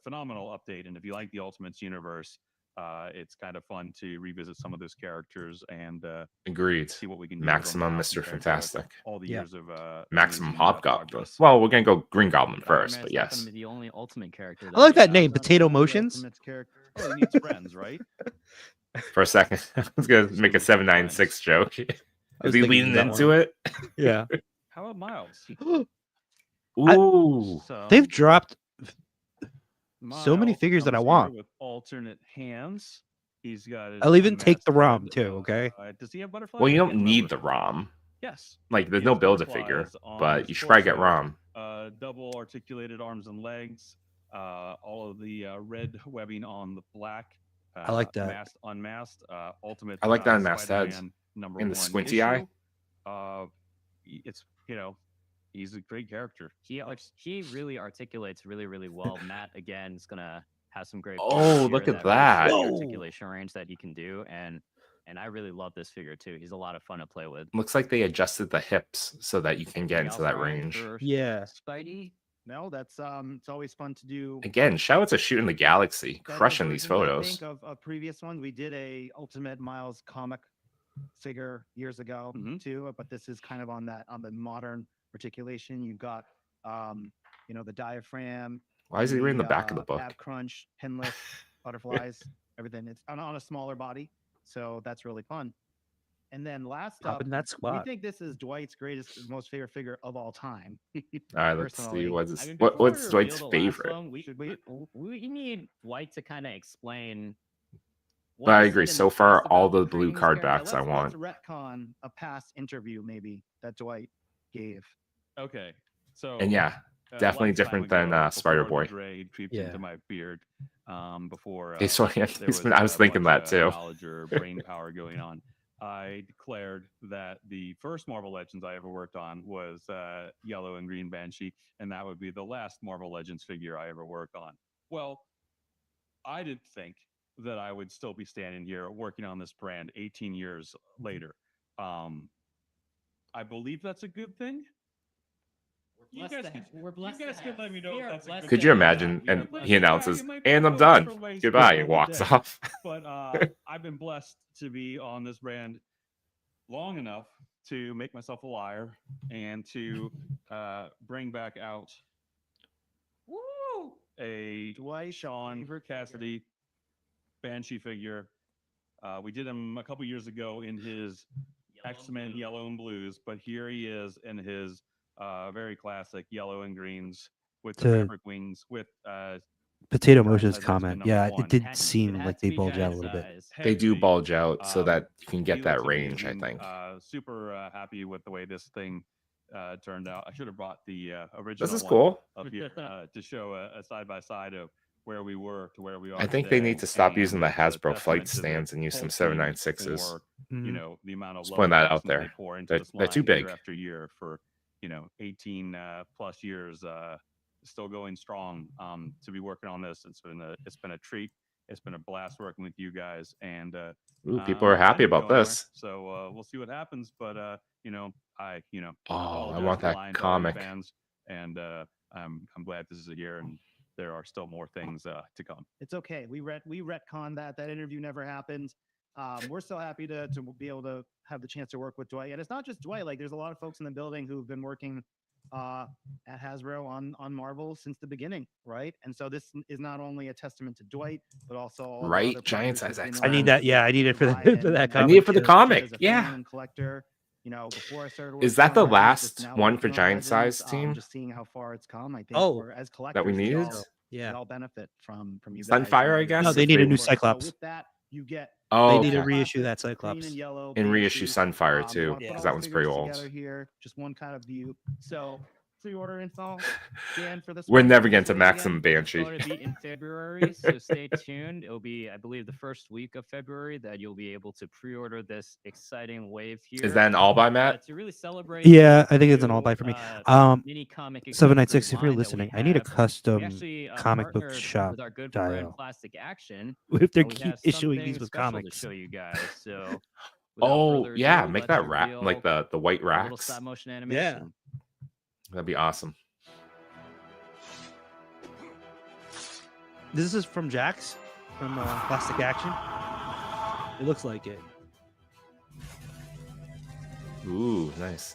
S5: phenomenal update. And if you like the Ultimates universe, it's kind of fun to revisit some of those characters and
S3: Agreed.
S5: see what we can do.
S3: Maximum Mr. Fantastic.
S5: All the
S4: Yeah.
S5: years of
S3: Maximum
S5: amazing,
S3: Hobgoblin.
S5: progress.
S3: Well, we're gonna go Green Goblin
S6: But Iron
S3: first,
S6: Man's
S3: but
S6: not gonna
S3: yes.
S6: be the only Ultimate character.
S4: I like that
S6: we
S4: name,
S6: have.
S4: Potato
S7: Ultimate
S4: Motions.
S7: Ultimates character.
S5: Oh, he needs friends, right?
S3: For a second, I was gonna make a 796 joke.
S4: I
S3: Is
S4: was
S3: he
S4: thinking
S3: leaning
S4: that
S3: into
S4: one.
S3: it?
S4: Yeah.
S5: How about Miles?
S3: Ooh.
S5: Some
S4: They've dropped so many
S5: Miles
S4: figures that I
S5: comes
S4: want.
S5: here with alternate hands. He's got. His
S4: I'll even take the
S5: unmasted,
S4: ROM too, okay?
S5: Does he have butterflies?
S3: Well, you
S5: I
S3: don't
S5: can't
S3: need
S5: remember.
S3: the ROM.
S5: Yes.
S3: Like, there's
S5: He
S3: no
S5: has
S3: build-a-figure,
S5: butterflies on
S3: but
S5: his
S3: you should probably get
S5: torso,
S3: ROM.
S5: Double articulated arms and legs. All of the red webbing on the black.
S4: I like that.
S5: Masked, unmasked. Ultimate.
S3: I like that unmasked heads.
S5: Spider-Man number
S3: And the
S5: 1
S3: squinty eye.
S5: issue. It's he's a great character.
S6: He really articulates really well. Matt again is gonna have some great.
S3: Oh,
S6: figures
S3: look
S6: here
S3: at
S6: really show
S3: that.
S6: the
S4: Whoa.
S6: articulation range that he can do, and I really love this figure too. He's a lot of fun to play with.
S3: Looks like they adjusted the hips so that you can get
S6: Anything
S3: into
S6: else,
S3: that
S6: Ryan,
S3: range.
S6: for
S4: Yeah.
S6: Spidey.
S7: No, that's it's always fun to do.
S3: Again, shout out to Shooting the Galaxy,
S7: better
S3: crushing these
S7: versions, I
S3: photos.
S7: think, of previous ones. We did a Ultimate Miles comic figure years ago
S5: Mhm.
S7: too, but this is kind of on the modern articulation. You've got the diaphragm.
S3: Why is he reading the back of the book?
S7: Ab crunch, pinless, butterflies, everything. It's on a smaller body, so that's really fun. And then last
S4: Pop
S7: up,
S4: in that
S7: we
S4: squat.
S7: think this is Dwight's most favorite figure of all time.
S3: All right, let's see.
S7: Personally,
S3: What's
S6: I mean,
S3: what,
S6: before
S3: what's
S6: we
S3: Dwight's
S6: reveal the last
S3: favorite?
S6: one,
S7: Should we?
S6: we need Dwight to kind of explain. what
S3: But I
S6: he
S3: agree.
S6: said in
S3: So
S6: the
S3: far,
S6: past
S3: all
S6: about
S3: the blue
S6: creating
S3: card
S6: this character.
S3: backs I
S7: Let's
S3: want.
S7: retcon a past interview maybe that Dwight gave.
S5: Okay. So
S3: And yeah, definitely
S5: lifetime
S3: different than,
S5: ago,
S3: Spider-Boy.
S5: before the Dre creeped
S4: Yeah.
S5: into my beard. Before
S3: Okay, so yeah,
S5: there
S3: I was
S5: a
S3: thinking
S5: bunch
S3: that
S5: of
S3: too.
S5: knowledge or brain power going on. I declared that the first Marvel Legends I ever worked on was Yellow and Green Banshee, and that would be the last Marvel Legends figure I ever worked on. Well, I didn't think that I would still be standing here working on this brand 18 years later. I believe that's a good thing. You guys can let me know if that's a good
S3: Could you
S5: thing.
S3: imagine?
S5: Yeah,
S3: And
S5: but
S3: he
S5: yeah,
S3: announces,
S5: you might be
S3: "And
S5: able
S3: I'm
S5: to go
S3: done.
S5: different ways
S3: Goodbye,"
S5: throughout
S3: and
S5: the
S3: walks
S5: day.
S3: off.
S5: But I've been blessed to be on this brand long enough to make myself a liar and to bring back out a
S7: Dwight,
S5: Sean Cassidy Banshee figure. We did him a couple years ago in his X-Men Yellow and Blues, but here he is in his very classic yellow and greens with the
S4: To-
S5: fabric wings with
S4: Potato
S5: Giant
S4: Motion's
S5: size X-Men
S4: comment.
S5: number
S4: Yeah,
S5: one.
S4: it did
S6: It
S4: seem
S6: has
S4: like
S6: to
S4: they
S6: be
S4: bulge out a
S6: giant
S4: little bit.
S6: size.
S3: They do
S5: heavy.
S3: bulge out so that you can
S5: He
S3: get that
S5: looks
S3: range, I
S5: amazing.
S3: think.
S5: Super happy with the way this thing turned out. I should have brought the original.
S3: This is
S5: one
S3: cool.
S5: up here to show a side by side of where we were to where we are.
S3: I think they
S5: today,
S3: need to stop
S5: and
S3: using the
S5: it's a
S3: Hasbro flight
S5: testament to the
S3: stands and use some
S5: whole team
S3: 796s.
S5: for,
S4: Mhm.
S5: the amount of
S3: Just
S5: love
S3: putting
S5: and
S3: that out
S5: passion that
S3: there.
S5: they pour into
S3: They're-
S5: this
S3: they're too
S5: line
S3: big.
S5: year after year for 18 plus years, still going strong. To be working on this, it's been a treat. It's been a blast working with you guys, and
S3: Ooh, people are
S5: I'm not
S3: happy
S5: planning to
S3: about
S5: go anywhere,
S3: this.
S5: So we'll see what happens. But
S3: Oh, I
S5: apologize
S3: want
S5: to the
S3: that
S5: Lions, all you
S3: comic.
S5: fans, and I'm glad this is a year, and there are still more things to come.
S7: It's okay. We retconned that. That interview never happened. We're so happy to be able to have the chance to work with Dwight. And it's not just Dwight. Like, there's a lot of folks in the building who've been working at Hasbro on Marvel since the beginning, right? And so this is not only a testament to Dwight, but also all the
S3: Right?
S7: other
S3: Giant
S7: partners
S3: size
S7: who've been
S3: X-Men.
S4: I need
S7: around
S4: that.
S7: to
S4: Yeah, I need it for,
S7: buy
S4: the,
S7: in
S4: for that
S7: and
S3: I need it for the
S4: comic.
S3: comic.
S7: as a
S3: Yeah.
S7: fan and collector. Before I started
S3: Is
S7: working
S3: that
S7: on
S3: the
S7: Legends,
S3: last
S7: just now
S3: one
S7: working
S3: for
S7: on
S3: giant
S7: Legends,
S3: size team
S7: just seeing how far it's come, I think,
S4: Oh,
S7: as collectors,
S3: that we needed?
S7: we
S4: Yeah.
S7: all benefit from you guys.
S3: Sunfire, I guess.
S4: No, they
S3: if
S4: need a
S3: they-
S4: new
S7: So
S4: Cyclops.
S7: with that, you get
S3: Oh,
S4: They need to
S3: okay.
S4: reissue that
S7: classic green
S4: Cyclops.
S7: and yellow
S3: And reissue
S7: Banshee.
S3: Sunfire
S7: We
S3: too,
S7: wanna put
S4: Yeah.
S3: because
S7: all
S3: that
S7: the
S3: one's pretty
S7: figures
S3: old.
S7: together here, just one kind of view. So pre-order info, Dan, for this
S3: We're
S7: one.
S3: never getting to
S7: Say it
S3: Maximum
S7: again.
S6: It's
S3: Banshee.
S6: going to be in February, so stay tuned. It'll be, I believe, the first week of February that you'll be able to pre-order this exciting wave here.
S3: Is that an all by Matt?
S6: To really celebrate.
S4: Yeah, I think it's an all buy for me.
S6: Mini comic
S4: 796, if you're
S6: line that we
S4: listening, I need a
S6: have. We
S4: custom
S6: actually,
S4: comic book
S6: partnered
S4: shop
S6: with our good friend
S4: dial.
S6: Plastic Action.
S4: If they
S6: and we
S4: keep
S6: have
S4: issuing
S6: something
S4: these with
S6: special
S4: comics.
S6: to show you guys. So, without
S3: Oh,
S6: further
S3: yeah.
S6: ado,
S3: Make
S6: let's
S3: that wrap
S6: reveal
S3: like the white
S6: a little
S3: racks.
S6: stop motion animation.
S3: That'd be awesome.
S4: This is from Jax, from Plastic Action. It looks like it.
S3: Ooh, nice.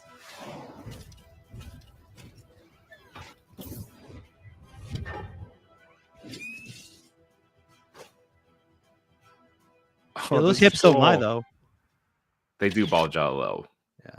S4: Yeah,
S3: Oh,
S4: those
S3: this is
S4: hips don't lie
S3: cool.
S4: though.
S3: They do bulge out low.
S4: Yeah.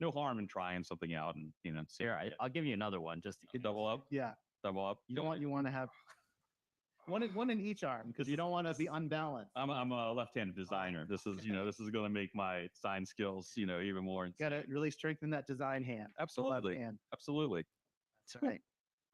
S5: no harm in trying something out and see.
S6: Here, I'll give you another one. Just
S5: Double up,
S7: Yeah.
S5: double up.
S7: You want to have one in each arm because you don't want to be unbalanced.
S5: I'm a left-handed designer. This is going to make my design skills even more.
S7: Got to really strengthen that design hand.
S5: Absolutely,
S7: Left hand.
S5: absolutely.
S7: That's right.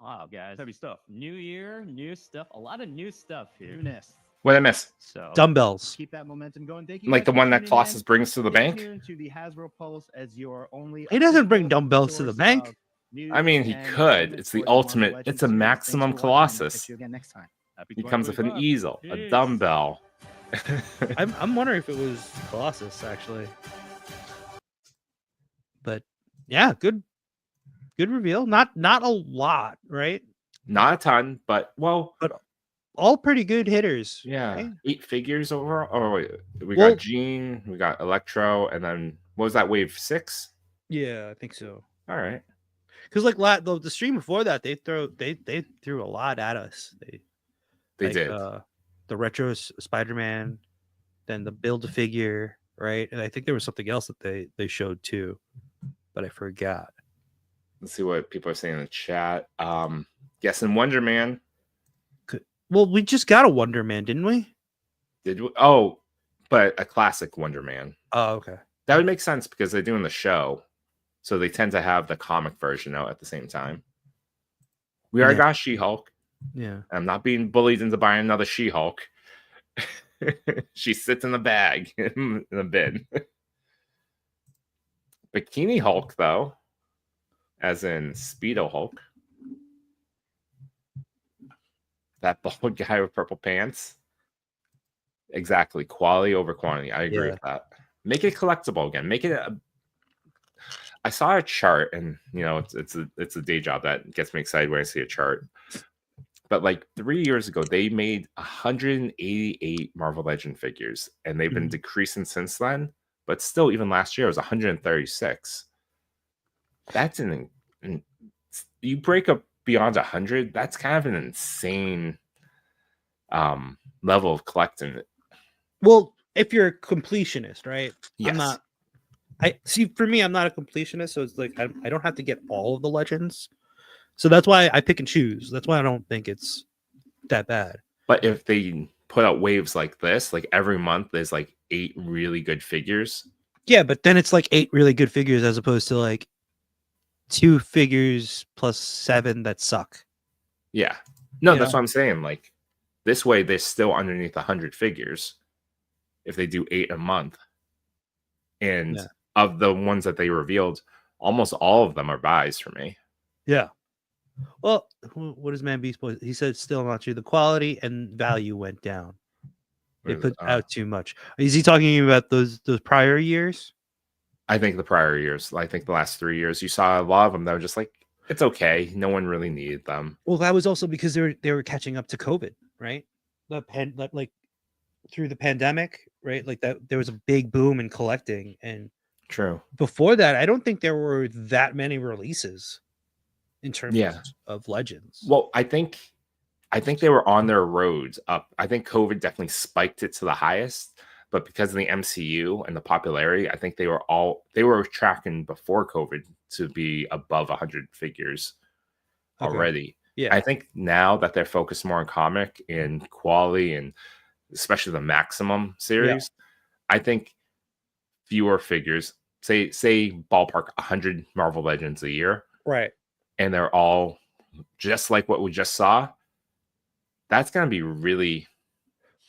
S6: wow, guys.
S5: Heavy stuff.
S6: New year, new stuff. A lot of new stuff here.
S7: Newness.
S3: What did I miss?
S6: So
S4: Dumbbells.
S7: Keep that momentum going. Thank you.
S3: Like
S7: guys
S3: the
S7: for
S3: one that
S7: tuning in.
S3: Colossus brings to the
S7: Stay
S3: bank?
S7: tuned to the Hasbro Pulse as your only.
S4: He doesn't bring
S7: official
S4: dumbbells to the
S7: source
S4: bank.
S7: of news
S3: I mean, he
S7: and
S3: could.
S7: entertainment
S3: It's the
S7: for Marvel
S3: ultimate.
S7: Legends
S3: It's a
S7: series. Thanks
S3: maximum
S7: for watching, and I'll
S3: Colossus.
S7: catch you again next time.
S5: Happy
S3: He comes with an
S5: 2025.
S3: easel, a
S5: Peace.
S3: dumbbell.
S4: I'm wondering if it was Colossus actually. But yeah, good reveal. Not a lot, right?
S3: Not a ton, but well,
S4: All pretty good hitters.
S3: yeah,
S4: right?
S3: 8 figures overall. Oh, wait, we
S4: Well-
S3: got Jean, we got Electro, and then what was that? Wave 6.
S4: Yeah, I think so.
S3: All right.
S4: Because like the stream before that, they threw a lot at us.
S3: They did.
S4: The retro Spider-Man, then the Build-A-Figure, right? And I think there was something else that they showed too, but I forgot.
S3: Let's see what people are saying in the chat. Guessing Wonder Man.
S4: Well, we just got a Wonder Man, didn't we?
S3: Did we? Oh, but a classic Wonder Man.
S4: Oh, okay.
S3: That would make sense because they're doing the show. So they tend to have the comic version out at the same time. We already
S4: Yeah.
S3: got She-Hulk.
S4: Yeah.
S3: I'm not being bullied into buying another She-Hulk. She sits in the bag in the bin. Bikini Hulk, though, as in Speedo Hulk. That bald guy with purple pants. Exactly. Quality over quantity. I agree
S4: Yeah.
S3: with that. Make it collectible again. Make it I saw a chart, and it's a day job that gets me excited when I see a chart. But like 3 years ago, they made 188 Marvel Legend figures, and they've been decreasing since then. But still, even last year, it was 136. That's you break up beyond 100. That's kind of an insane level of collecting.
S4: Well, if you're a completionist, right?
S3: Yes.
S4: I'm not. I see. For me, I'm not a completionist, so it's like I don't have to get all of the legends. So that's why I pick and choose. That's why I don't think it's that bad.
S3: But if they put out waves like this, like every month, there's like 8 really good figures.
S4: Yeah, but then it's like 8 really good figures as opposed to like 2 figures plus 7 that suck.
S3: Yeah. No,
S4: You
S3: that's
S4: know?
S3: what I'm saying. Like this way, they're still underneath 100 figures if they do 8 a month. And
S4: Yeah.
S3: of the ones that they revealed, almost all of them are buys for me.
S4: Yeah. Well, what does Man Beast Boy? He said still not true. The quality and value went down. They
S3: What is
S4: put
S3: it?
S4: out too much. Is he talking about those prior years?
S3: I think the prior years, I think the last 3 years, you saw a lot of them that were just like, it's okay. No one really needed them.
S4: Well, that was also because they were catching up to COVID, right? Like through the pandemic, right? Like that there was a big boom in collecting, and
S3: True.
S4: before that, I don't think there were that many releases in terms
S3: Yeah.
S4: of Legends.
S3: Well, I think they were on their roads up. I think COVID definitely spiked it to the highest, but because of the MCU and the popularity, I think they were tracking before COVID to be above 100 figures
S4: Okay.
S3: already.
S4: Yeah.
S3: I think now that they're focused more on comic and quality, and especially the Maximum series, I think fewer figures, say ballpark 100 Marvel Legends a year,
S4: Right.
S3: and they're all just like what we just saw, that's going to be really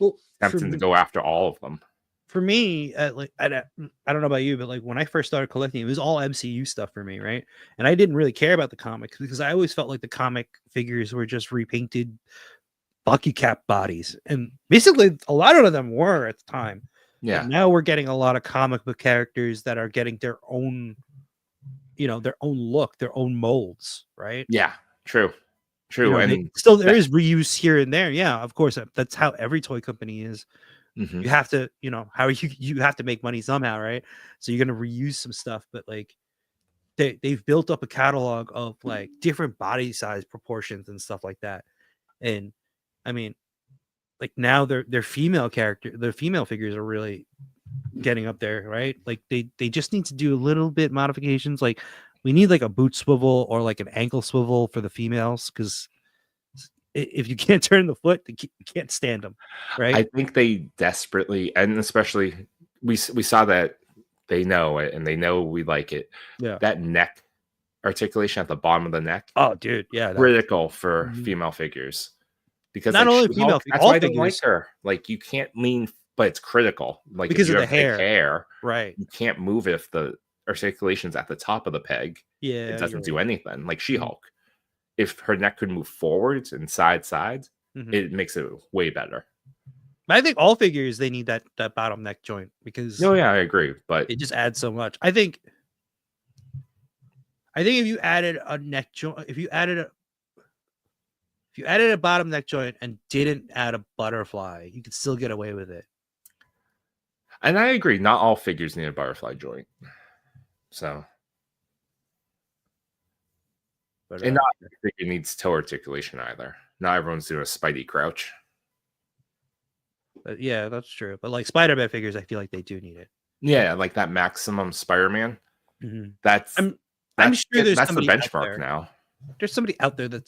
S4: Well,
S3: tempting to go after all of them.
S4: for me, like I don't know about you, but like when I first started collecting, it was all MCU stuff for me, right? And I didn't really care about the comics because I always felt like the comic figures were just repainted Bucky Cap bodies, and basically a lot of them were at the time.
S3: Yeah.
S4: But now we're getting a lot of comic book characters that are getting their own, their own look, their own molds, right?
S3: Yeah. True. True.
S4: There
S3: And
S4: is reuse here and there. Yeah, of course. That's how every toy company is.
S3: Mhm.
S4: You have to, you have to make money somehow, right? So you're gonna reuse some stuff, but like they've built up a catalog of like different body size proportions and stuff like that. And I mean, like now their female figures are really getting up there, right? Like they just need to do a little bit modifications. Like we need like a boot swivel or like an ankle swivel for the females, because if you can't turn the foot, you can't stand them, right?
S3: I think they desperately, and especially we saw that they know it and they know we like it.
S4: Yeah.
S3: That neck articulation at the bottom of the neck,
S4: Oh, dude, yeah.
S3: critical for
S4: Mhm.
S3: female figures, because
S4: Not
S3: like
S4: only
S3: She-Hulk,
S4: female,
S3: that's
S4: all
S3: why I don't like
S4: figures.
S3: her. Like you can't lean, but it's critical. Like
S4: Because
S3: if you
S4: of the
S3: have thick hair,
S4: Right.
S3: you can't move it if the articulation's at the top of the peg.
S4: Yeah.
S3: It doesn't do
S4: right.
S3: anything. Like She-Hulk, if her neck could move forwards and sides,
S4: Mhm.
S3: it makes it way better.
S4: But I think all figures, they need that bottom neck joint, because
S3: No, yeah, I agree, but
S4: it just adds so much. I think if you added a neck joint, if you added a bottom neck joint and didn't add a butterfly, you could still get away with it.
S3: and I agree, not all figures need a butterfly joint. So,
S4: But
S3: and not every figure needs toe articulation either. Not everyone's doing a Spidey crouch.
S4: yeah, that's true. But like Spider-Man figures, I feel like they do need it.
S3: Yeah, like that Maximum Spider-Man.
S4: Mhm.
S3: That's
S4: I'm
S3: that's
S4: sure there's
S3: that's the
S4: somebody out
S3: benchmark
S4: there.
S3: now.
S4: There's somebody out there that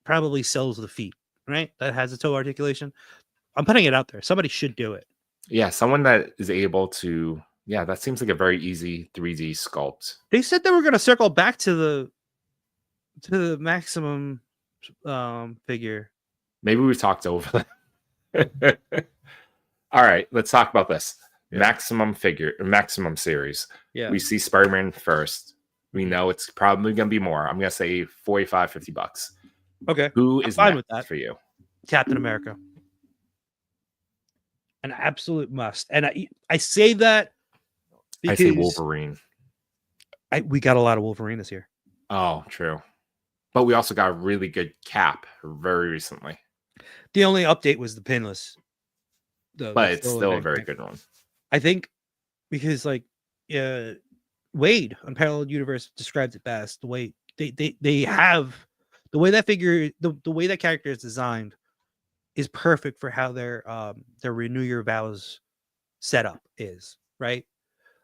S4: probably sells the feet, right? That has a toe articulation. I'm putting it out there. Somebody should do it.
S3: Yeah, someone that is able to. Yeah, that seems like a very easy 3D sculpt.
S4: They said they were going to circle back to the Maximum figure.
S3: Maybe we've talked over that. All right, let's talk about this.
S4: Yeah.
S3: Maximum series.
S4: Yeah.
S3: We see Spider-Man first. We know it's probably going to be more. I'm going to say $45-$50.
S4: Okay.
S3: Who
S4: I'm
S3: is
S4: fine
S3: next
S4: with that.
S3: for you?
S4: Captain America. An absolute must. And I say that
S3: I say
S4: because
S3: Wolverine.
S4: we got a lot of Wolverine this year.
S3: Oh, true. But we also got a really good Cap very recently.
S4: The only update was the pinless.
S3: But it's still a very good one.
S4: I think because like Wade on Parallel Universe describes it best. The way they have the way that figure, the way that character is designed is perfect for how their Renew Your Vows setup is, right?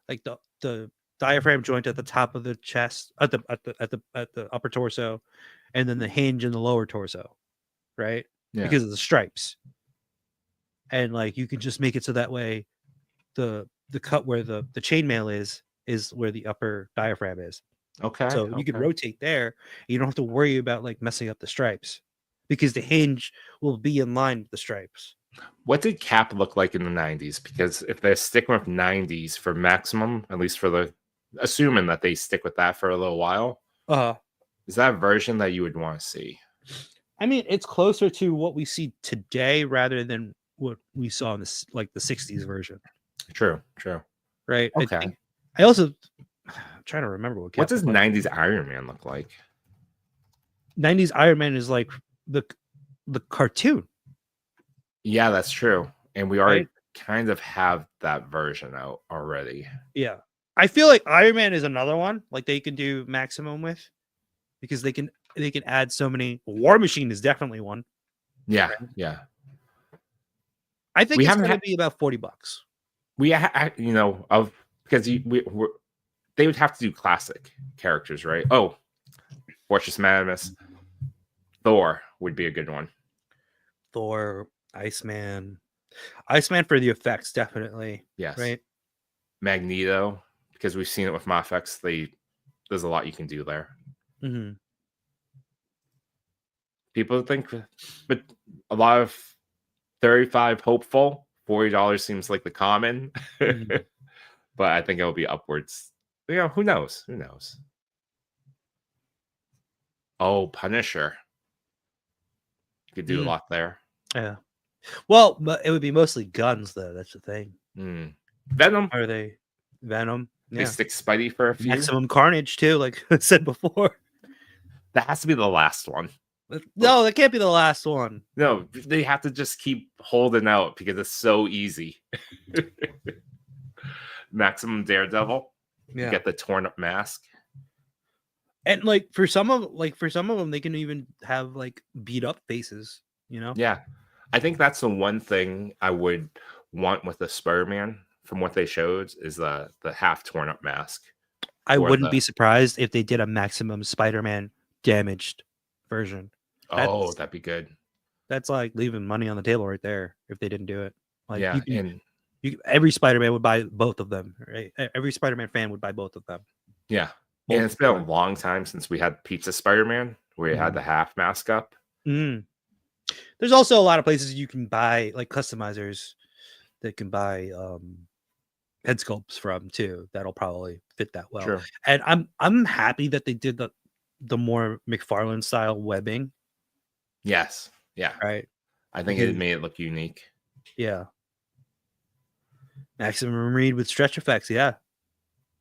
S4: Like the diaphragm joint at the top of the chest, at the upper torso, and then the hinge in the lower torso, right?
S3: Yeah.
S4: Because of the stripes. And like you can just make it so that way the cut where the chainmail is where the upper diaphragm is.
S3: Okay.
S4: So you can rotate there. You don't have to worry about like messing up the stripes, because the hinge will be in line with the stripes.
S3: What did Cap look like in the 90s? Because if they're sticking with 90s for Maximum, at least for assuming that they stick with that for a little while, is that a version that you would want to see?
S4: I mean, it's closer to what we see today rather than what we saw in this, like the 60s version.
S3: True.
S4: Right.
S3: Okay.
S4: I'm trying to remember
S3: what does 90s Iron Man look like?
S4: 90s Iron Man is like the cartoon.
S3: Yeah, that's true. And we already kind of have that version out already.
S4: Yeah. I feel like Iron Man is another one like they can do Maximum with, because they can add so many. War Machine is definitely one.
S3: Yeah,
S4: right?
S3: Yeah.
S4: I think it's going to be about $40.
S3: Because they would have to do classic characters, right? Oh, Fortress Maximus, Thor would be a good one.
S4: Thor, Iceman for the effects, definitely.
S3: Yes.
S4: Right.
S3: Magneto, because we've seen it with Mafex. There's a lot you can do there.
S4: Mm-hmm.
S3: People think, but a lot of 35 hopeful, $40 seems like the common.
S4: Mm-hmm.
S3: But I think it'll be upwards. Who knows? Oh, Punisher. You could do a lot there.
S4: Yeah. Well, but it would be mostly guns, though. That's the thing.
S3: Venom.
S4: Are they Venom?
S3: They stick Spidey for a few.
S4: Maximum Carnage too, like I said before.
S3: That has to be the last one.
S4: No, that can't be the last one.
S3: No, they have to just keep holding out because it's so easy. Maximum Daredevil.
S4: Yeah.
S3: You get the torn up mask.
S4: And like for some of them, they can even have like beat up faces,
S3: Yeah. I think that's the one thing I would want with the Spider-Man, from what they showed, is the half torn up mask.
S4: I
S3: or
S4: wouldn't
S3: the-
S4: be surprised if they did a maximum Spider-Man damaged version.
S3: Oh, that'd be good.
S4: That's like leaving money on the table right there if they didn't do it. Like
S3: Yeah,
S4: you can,
S3: and
S4: every Spider-Man would buy both of them, right? Every Spider-Man fan would buy both of them.
S3: yeah,
S4: Both
S3: and it's been a
S4: of them.
S3: long time since we had Pizza Spider-Man, where you had the half mask up.
S4: Mm. There's also a lot of places you can buy, like customizers that can buy head sculpts from too. That'll probably fit that well.
S3: Sure.
S4: And I'm happy that they did the more McFarlane style webbing,
S3: Yes. Yeah.
S4: right?
S3: I think
S4: Because-
S3: it made it look unique.
S4: Yeah. Maximum Read with stretch effects, yeah.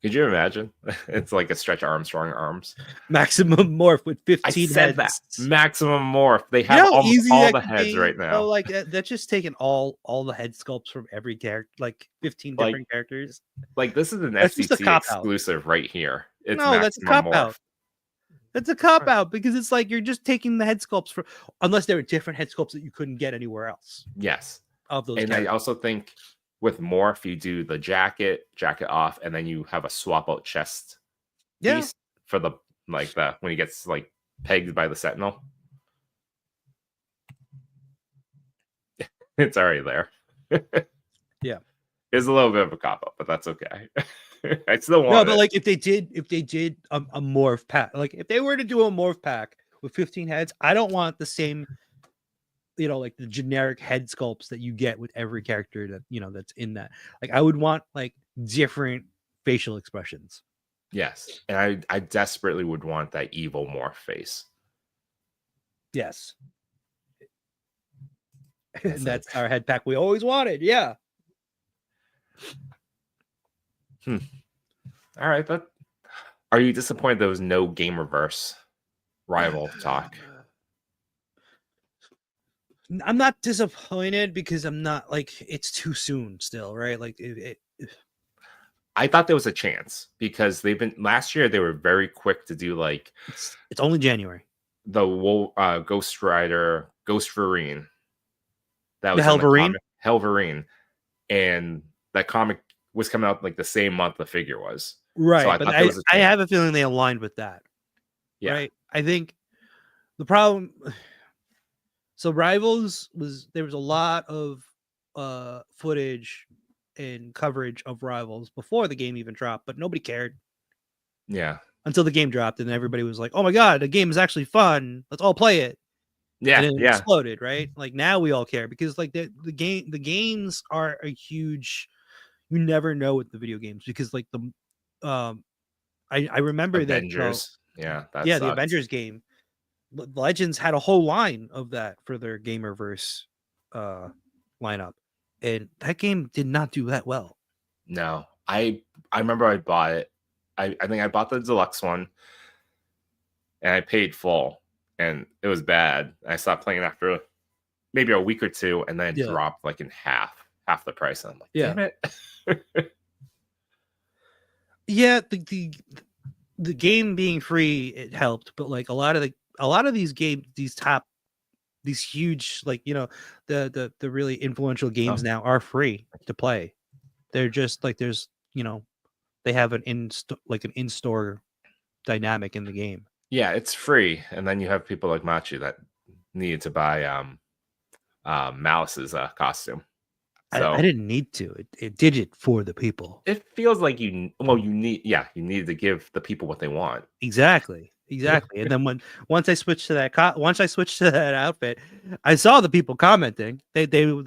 S3: Could you imagine? It's like a Stretch Armstrong arms.
S4: Maximum Morph with
S3: I
S4: 15
S3: said
S4: heads.
S3: that. Maximum Morph. They
S4: You
S3: have
S4: know how
S3: almost
S4: easy
S3: all
S4: that
S3: the
S4: could
S3: heads
S4: be?
S3: right now.
S4: Oh, like that's just taking all the head sculpts from every character, like 15
S3: Like,
S4: different characters.
S3: Like this is an
S4: That's just a
S3: FCC
S4: cop-out.
S3: exclusive right here. It's
S4: No, that's a
S3: Maximum
S4: cop out.
S3: Morph.
S4: That's a cop out because it's like you're just taking the head sculpts for, unless there were different head sculpts that you couldn't get anywhere else
S3: Yes.
S4: of those.
S3: And I
S4: characters.
S3: also think with Morph, you do the jacket off, and then you have a swap out chest
S4: Yeah.
S3: piece for the when he gets like pegged by the Sentinel. It's already there.
S4: Yeah.
S3: It's a little bit of a cop up, but that's okay. I still want
S4: No, but
S3: it.
S4: like if they did a morph pack, like if they were to do a morph pack with 15 heads, I don't want the same, like the generic head sculpts that you get with every character that that's in that. Like I would want like different facial expressions.
S3: Yes, and I desperately would want that evil Morph face.
S4: Yes.
S3: That's
S4: That's our head pack we always wanted. Yeah.
S3: All right, are you disappointed there was no Gamerverse rival talk?
S4: I'm not disappointed because I'm not like it's too soon still, right? Like
S3: I thought there was a chance because last year they were very quick to do like
S4: it's only January.
S3: the Ghost Rider, Ghost Vereen. That
S4: The
S3: was in
S4: Helverine?
S3: comic, Helverine, and that comic was coming out like the same month the figure was.
S4: Right.
S3: I
S4: but
S3: thought there was a
S4: I
S3: chance.
S4: have a feeling they aligned with that.
S3: Yeah.
S4: Right. I think the problem. So Rivals there was a lot of footage and coverage of Rivals before the game even dropped, but nobody cared
S3: Yeah.
S4: until the game dropped, and everybody was like, "Oh my god, the game is actually fun. Let's all play it."
S3: Yeah.
S4: And it
S3: Yeah.
S4: exploded, right? Like now we all care because like the games are a huge. You never know with the video games because like I remember
S3: Avengers. Yeah.
S4: that
S3: That
S4: the
S3: sucked.
S4: Avengers game. Legends had a whole line of that for their Gamerverse lineup, and that game did not do that well.
S3: No, I remember I bought it. I think I bought the deluxe one, and I paid full, and it was bad. I stopped playing after maybe a week or two, and then it
S4: Yeah.
S3: dropped like in half the price. And I'm like,
S4: Yeah.
S3: damn it.
S4: Yeah, the game being free it helped, but like a lot of these games, these huge like the really influential games now are free to play. They're just like they have an in-store dynamic in the game.
S3: Yeah, it's free, and then you have people like Machi that needed to buy Malice's costume. So
S4: I didn't need to. It did it for the people.
S3: it feels like you needed to give the people what they want.
S4: Exactly. And then once I switched to that outfit, I saw the people commenting. They
S3: There
S4: even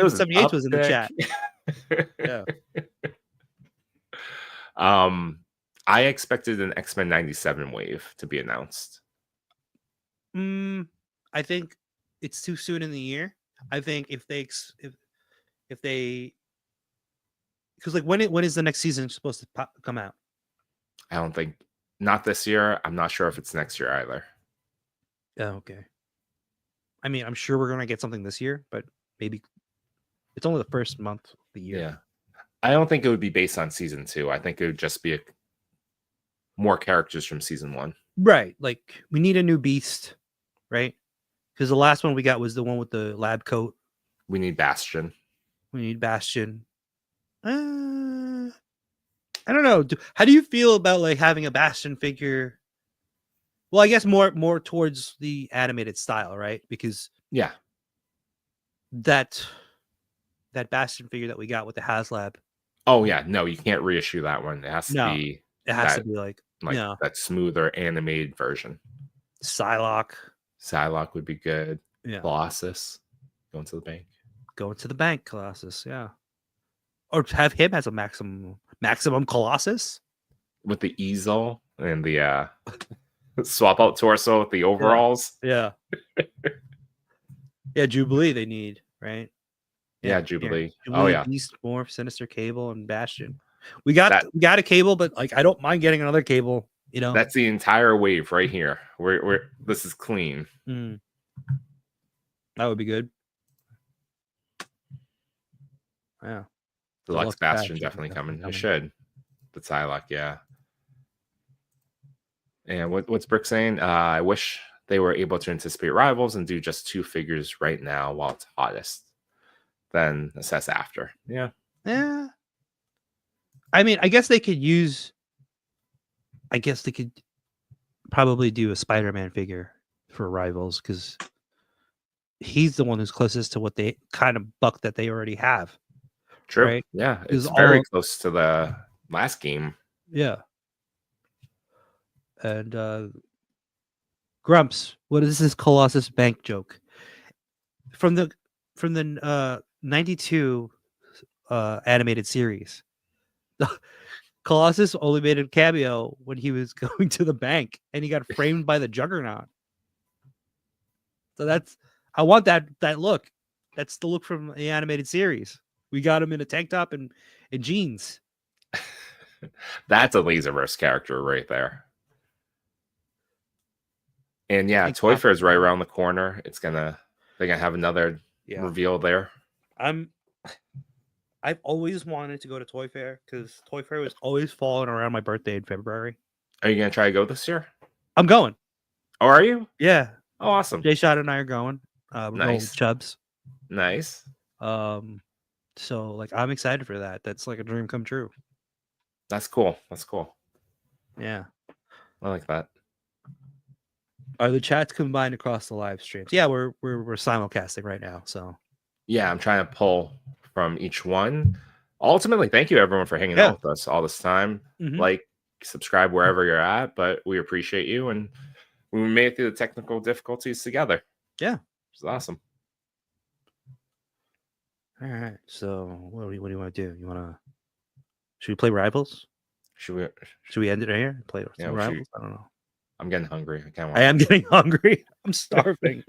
S3: was an
S4: 78 was in the chat.
S3: uptick.
S4: Yeah.
S3: I expected an X-Men 97 wave to be announced.
S4: I think it's too soon in the year. I think if they because like when is the next season supposed to come out?
S3: I don't think not this year. I'm not sure if it's next year either.
S4: Oh, okay. I mean, I'm sure we're gonna get something this year, but maybe it's only the first month of the year.
S3: Yeah. I don't think it would be based on season 2. I think it would just be more characters from season 1.
S4: Right. Like we need a new Beast, right? Because the last one we got was the one with the lab coat.
S3: We need Bastion.
S4: We need Bastion. I don't know. How do you feel about like having a Bastion figure? Well, I guess more towards the animated style, right? Because
S3: Yeah.
S4: that Bastion figure that we got with the HasLab,
S3: Oh yeah, no, you can't reissue that one. It has to
S4: No,
S3: be
S4: it has to
S3: that,
S4: be like
S3: like that smoother animated version.
S4: Psylocke.
S3: Psylocke would be good.
S4: Yeah.
S3: Colossus going to the bank.
S4: Going to the bank, Colossus. Yeah. Or have him as a maximum Colossus.
S3: With the easel and the swap out torso with the overalls.
S4: Yeah. Yeah, Jubilee they need, right?
S3: Yeah, Jubilee. Oh yeah.
S4: Beast, Morph, Sinister Cable, and Bastion. We got a Cable, but like I don't mind getting another Cable. You know,
S3: That's the entire wave right here. We're this is clean.
S4: that would be good. Yeah.
S3: Deluxe
S4: Deluxe
S3: Bastion
S4: Bastion
S3: definitely coming.
S4: definitely
S3: It should. The Psylocke, yeah. And what's Brick saying? I wish they were able to anticipate rivals and do just 2 figures right now while it's hottest. Then assess after. Yeah.
S4: Yeah. I mean, I guess they could probably do a Spider-Man figure for rivals because he's the one who's closest to what they kind of buck that they already have.
S3: True.
S4: Right?
S3: Yeah.
S4: Because
S3: It's very close to the last game.
S4: Yeah. And Grumps, what is this Colossus bank joke? From the 92 animated series. Colossus only made a cameo when he was going to the bank and he got framed by the Juggernaut. So I want that look. That's the look from the animated series. We got him in a tank top and jeans.
S3: That's a Laserverse character right there. And yeah, Toy Fair is right around the corner. They're gonna have another reveal there.
S4: I've always wanted to go to Toy Fair because Toy Fair was always falling around my birthday in February.
S3: Are you gonna try to go this year?
S4: I'm going.
S3: Oh, are you?
S4: Yeah.
S3: Oh, awesome.
S4: Jay Shot and I are going. We're going
S3: Nice.
S4: with Chubbs.
S3: Nice.
S4: So like I'm excited for that. That's like a dream come true.
S3: That's cool. That's cool.
S4: Yeah.
S3: I like that.
S4: Are the chats combined across the live streams? Yeah, we're simulcasting right now. So
S3: yeah, I'm trying to pull from each one. Ultimately, thank you everyone for hanging out with us all this time. Like, subscribe wherever you're at, but we appreciate you and we made it through the technical difficulties together.
S4: Yeah.
S3: It's awesome.
S4: All right. So what do you want to do? Should we play Rivals?
S3: Should
S4: we end it right here? Play
S3: Yeah,
S4: Rivals? I don't know.
S3: I'm getting hungry.
S4: I am getting hungry. I'm starving.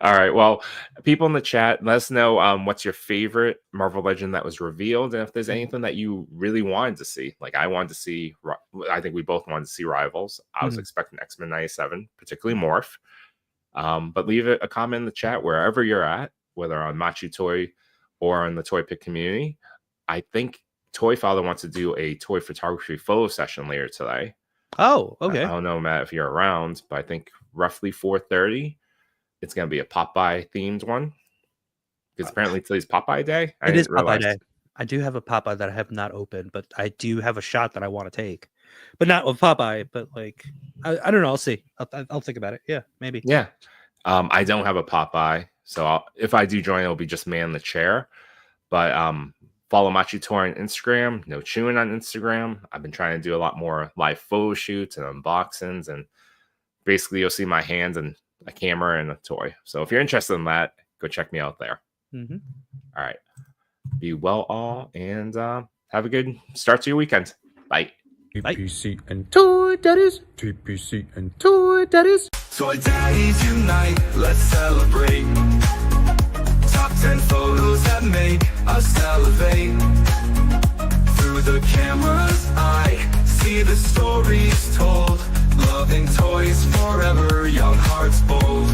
S3: All right. Well, people in the chat, let us know what's your favorite Marvel Legend that was revealed, and if there's anything that you really wanted to see. Like I wanted to see. I think we both wanted to see Rivals. I was expecting X-Men 97, particularly Morph. But leave a comment in the chat wherever you're at, whether on Machu Toy or on the Toy Pick community. I think Toy Father wants to do a toy photography photo session later today.
S4: Oh, okay.
S3: I don't know, Matt, if you're around, but I think roughly 4:30, it's going to be a Popeye themed one. Because apparently today's Popeye Day.
S4: It is Popeye Day. I do have a Popeye that I have not opened, but I do have a shot that I want to take. But not with Popeye, but like, I don't know. I'll see. I'll think about it. Yeah, maybe.
S3: Yeah. I don't have a Popeye. So if I do join, it'll be just man in the chair. But follow Machu Toy on Instagram. No Chewing on Instagram. I've been trying to do a lot more live photo shoots and unboxings. And basically, you'll see my hands and a camera and a toy. So if you're interested in that, go check me out there. All right. Be well all and have a good start to your weekend. Bye.
S1: TPC and Toy Daddies. TPC and Toy Daddies.
S2: Toy Daddies unite, let's celebrate. Top 10 photos that make us salivate. Through the camera's eye, see the stories told. Loving toys forever, young hearts bold.